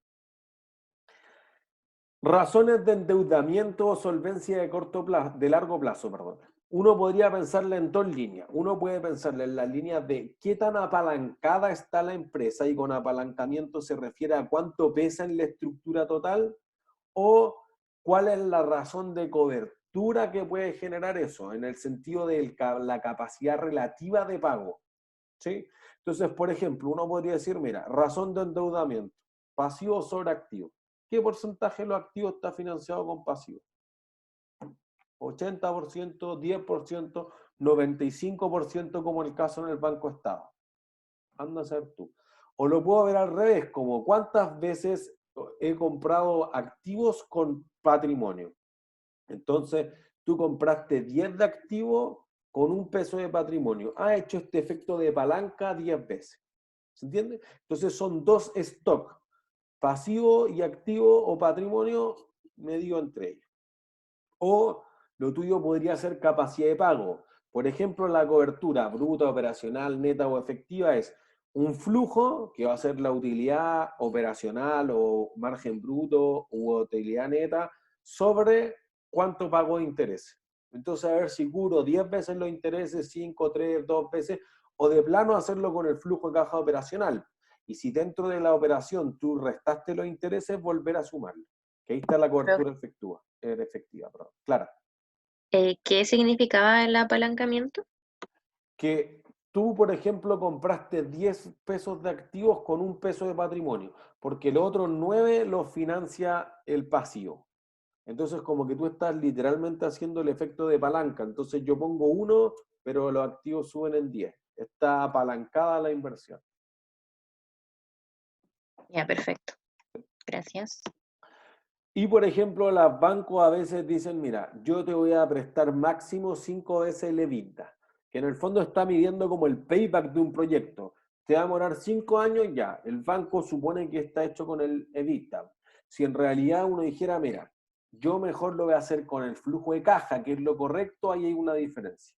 Razones de endeudamiento o solvencia de largo plazo, perdón. Uno podría pensarla en dos líneas. Uno puede pensarla en la línea de qué tan apalancada está la empresa, y con apalancamiento se refiere a cuánto pesa en la estructura total, o cuál es la razón de cobertura que puede generar eso, en el sentido de la capacidad relativa de pago. ¿Sí? Entonces, por ejemplo, uno podría decir, mira, razón de endeudamiento, pasivo sobre activo. ¿Qué porcentaje de los activos está financiado con pasivo? 80%, 10%, 95% como el caso en el Banco Estado. Anda a ser tú. O lo puedo ver al revés, como cuántas veces he comprado activos con patrimonio. Entonces, tú compraste 10 de activo con un peso de patrimonio. Ha hecho este efecto de palanca 10 veces. ¿Se entiende? Entonces son dos stocks, pasivo y activo o patrimonio medido entre ellos. O lo tuyo podría ser capacidad de pago. Por ejemplo, la cobertura bruta, operacional, neta o efectiva es un flujo que va a ser la utilidad operacional o margen bruto u utilidad neta sobre cuánto pago de interés. Entonces, a ver si cubro 10 veces los intereses, 5, 3, 2 veces, o de plano hacerlo con el flujo de caja operacional. Y si dentro de la operación tú restaste los intereses, volver a sumarlo. Que ahí está la cobertura efectiva. Perdón. Clara. ¿Qué significaba el apalancamiento? Que tú, por ejemplo, compraste 10 pesos de activos con un peso de patrimonio, porque los otros 9 los financia el pasivo. Entonces, como que tú estás literalmente haciendo el efecto de palanca. Entonces, yo pongo 1, pero los activos suben en 10. Está apalancada la inversión. Ya, perfecto. Gracias. Y, por ejemplo, los bancos a veces dicen, mira, yo te voy a prestar máximo 5 veces el EBITDA, que en el fondo está midiendo como el payback de un proyecto. Te va a demorar 5 años ya. El banco supone que está hecho con el EBITDA. Si en realidad uno dijera, mira, yo mejor lo voy a hacer con el flujo de caja, que es lo correcto, ahí hay una diferencia.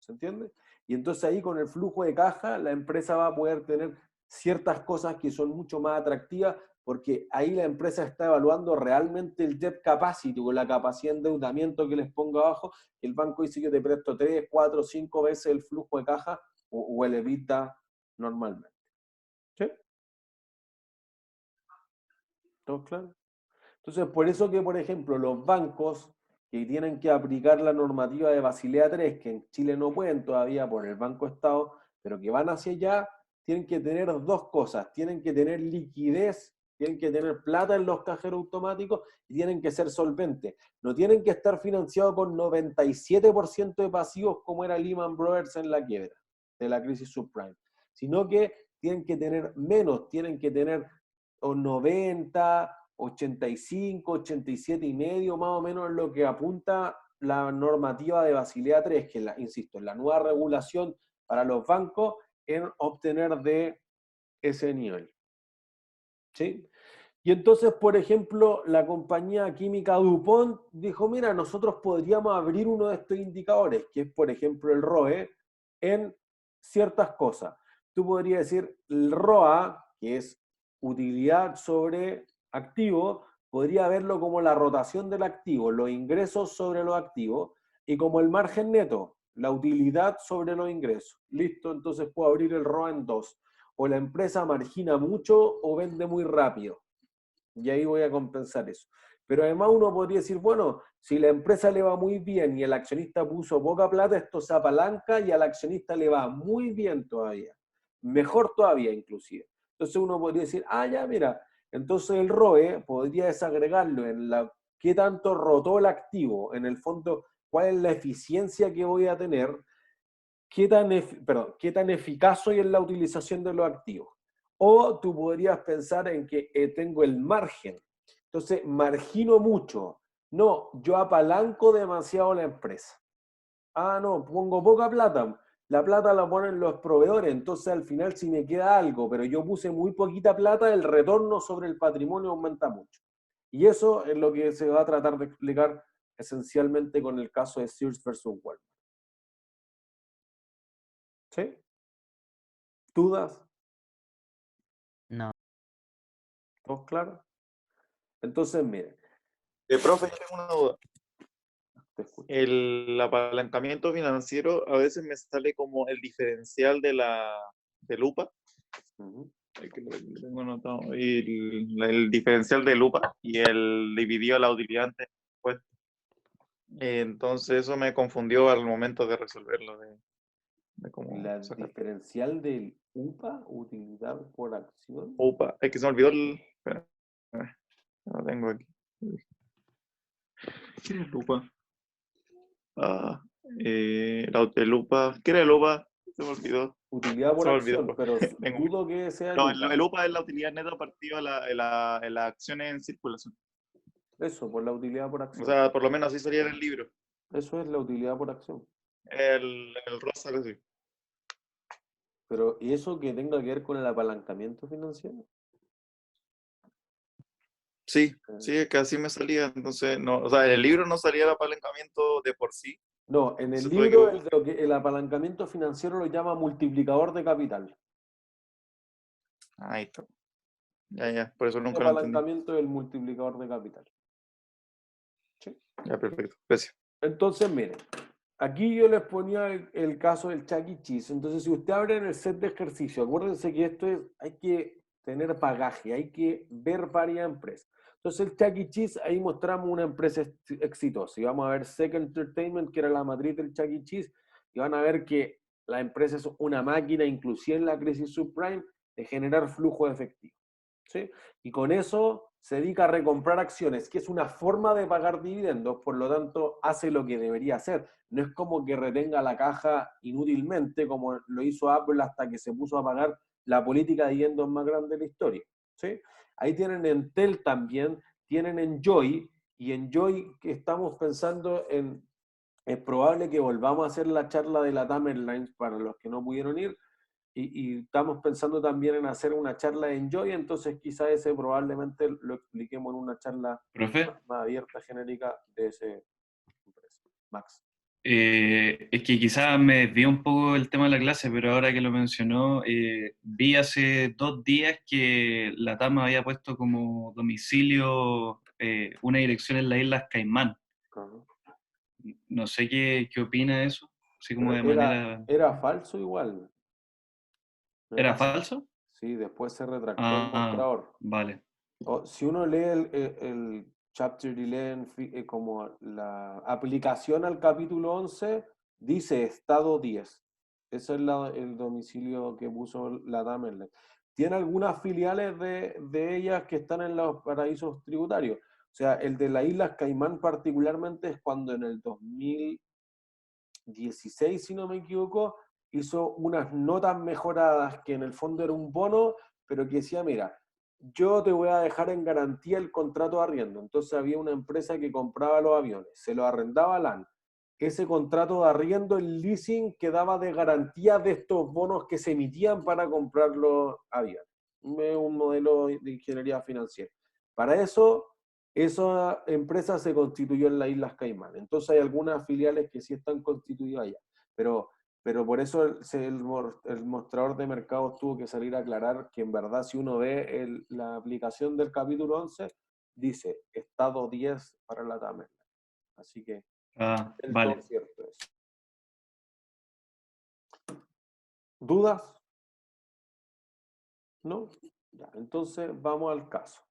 ¿Se entiende? Y entonces ahí con el flujo de caja la empresa va a poder tener ciertas cosas que son mucho más atractivas porque ahí la empresa está evaluando realmente el debt capacity o la capacidad de endeudamiento que les pongo abajo. El banco dice yo te presto 3, 4, 5 veces el flujo de caja o el EBITDA normalmente. ¿Sí? ¿Todo claro? Entonces, por eso que, por ejemplo, los bancos que tienen que aplicar la normativa de Basilea III, que en Chile no pueden todavía por el Banco Estado, pero que van hacia allá, tienen que tener dos cosas. Tienen que tener liquidez, tienen que tener plata en los cajeros automáticos y tienen que ser solventes. No tienen que estar financiados con 97% de pasivos como era Lehman Brothers en la quiebra de la crisis subprime, sino que tienen que tener menos, tienen que tener o 90, 85, 87 y medio, más o menos lo que apunta la normativa de Basilea III, que insisto, es la nueva regulación para los bancos en obtener de ese nivel. ¿Sí? Y entonces, por ejemplo, la compañía química DuPont dijo, mira, nosotros podríamos abrir uno de estos indicadores, que es, por ejemplo, el ROE, en ciertas cosas. Tú podrías decir, el ROA, que es utilidad sobre activo, podría verlo como la rotación del activo, los ingresos sobre los activos, y como el margen neto, la utilidad sobre los ingresos. Listo, entonces puedo abrir el ROA en dos. O la empresa margina mucho o vende muy rápido. Y ahí voy a compensar eso. Pero además uno podría decir, bueno, si la empresa le va muy bien y el accionista puso poca plata, esto se apalanca y al accionista le va muy bien todavía. Mejor todavía inclusive. Entonces uno podría decir, ah, ya, mira, entonces el ROE podría desagregarlo en qué tanto rotó el activo, en el fondo, cuál es la eficiencia que voy a tener, qué tan eficaz soy en la utilización de los activos. O tú podrías pensar en que tengo el margen. Entonces, margino mucho. No, yo apalanco demasiado la empresa. Ah, no, pongo poca plata. La plata la ponen los proveedores, entonces al final si me queda algo, pero yo puse muy poquita plata, el retorno sobre el patrimonio aumenta mucho. Y eso es lo que se va a tratar de explicar esencialmente con el caso de Sears versus Walmart. ¿Sí? ¿Dudas? No. ¿Todos claros? Entonces, miren, Profe, yo tengo una duda. te escucho. El apalancamiento financiero a veces me sale como el diferencial del UPA. Ujú. Aquí lo tengo anotado. Y el diferencial del UPA y el dividido a la utilidad antes del impuesto. Entonces eso me confundió al momento de resolverlo, de cómo La sacar diferencial del UPA, utilidad por acción. UPA. Es que se me olvidó el... Espera, lo tengo aquí. ¿Qué era el UPA? Ah, el UPA. ¿Qué era el UPA? Se me olvidó. Utilidad por Se me olvidó. acción, pero Tengo- dudo que sea el No, UPA. el UPA es la utilidad neta partida en las acciones en circulación. Eso, por la utilidad por O acción. sea, por lo menos así salía en el libro. Eso es la utilidad por acción. El rosa, sí. Pero, ¿y eso que tenga que ver con el apalancamiento financiero? Sí, sí, es que así me salía. Entonces, no, o sea, en el libro no salía el apalancamiento de por sí. No, en el Entonces tuve que libro buscar. el apalancamiento financiero lo llama multiplicador de capital. Ahí está. Ya, por eso El nunca lo entendí. apalancamiento es el multiplicador de capital. ¿Sí? Ya, perfecto. Gracias. Entonces, miren, aquí yo les ponía el caso del Chuck E. Cheese. Entonces, si usted abre en el set de ejercicio, acuérdense que esto es, hay que tener bagaje, hay que ver varias empresas. Entonces, el Chuck E. Cheese, ahí mostramos una empresa exitosa. Y vamos a ver Second Entertainment, que era la matriz del Chuck E. Cheese, y van a ver que la empresa es una máquina, inclusive en la crisis subprime, de generar flujo de efectivo. ¿Sí? Y con eso se dedica a recomprar acciones, que es una forma de pagar dividendos, por lo tanto hace lo que debería hacer. No es como que retenga la caja inútilmente, como lo hizo Apple hasta que se puso a pagar la política de dividendos más grande de la historia. ¿Sí? Ahí tienen Entel también, tienen Enjoy, y Enjoy que estamos pensando en, es probable que volvamos a hacer la charla de la TAM Airlines para los que no pudieron ir, y estamos pensando también en hacer una charla de Enjoy, entonces quizá ese probablemente lo expliquemos en una charla Profe, más abierta, genérica de ese empresa. Max. Es que quizás me desvió un poco el tema de la clase, pero ahora que lo mencionó, vi hace 2 días que la TAM había puesto como domicilio una dirección en las Islas Caimán. Ajá. No sé qué opina de eso, así como Pero de manera... era falso igual. Me ¿Era parece. falso? Sí, después se retractó el Ah, mostrador. vale. Si uno lee el Chapter 11, como la aplicación al capítulo 11, dice estado 10. Ese es el domicilio que puso la Tamerlane. Tiene algunas filiales de ellas que están en los paraísos tributarios. O sea, el de las Islas Caimán particularmente es cuando en el 2016, si no me equivoco, hizo unas notas mejoradas que en el fondo era un bono, pero que decía, mira, yo te voy a dejar en garantía el contrato de arriendo. Entonces había una empresa que compraba los aviones, se los arrendaba a LAN. Ese contrato de arriendo, el leasing, quedaba de garantía de estos bonos que se emitían para comprar los aviones. Es un modelo de ingeniería financiera. Para eso, esa empresa se constituyó en las Islas Caimán. Entonces hay algunas filiales que sí están constituidas allá. Pero por eso el mostrador de mercados tuvo que salir a aclarar que en verdad si uno ve la aplicación del capítulo 11, dice estado 10 para la Tamerlane. Así que Ah, el vale. concierto es. ¿Dudas? ¿No? Ya, entonces vamos al caso.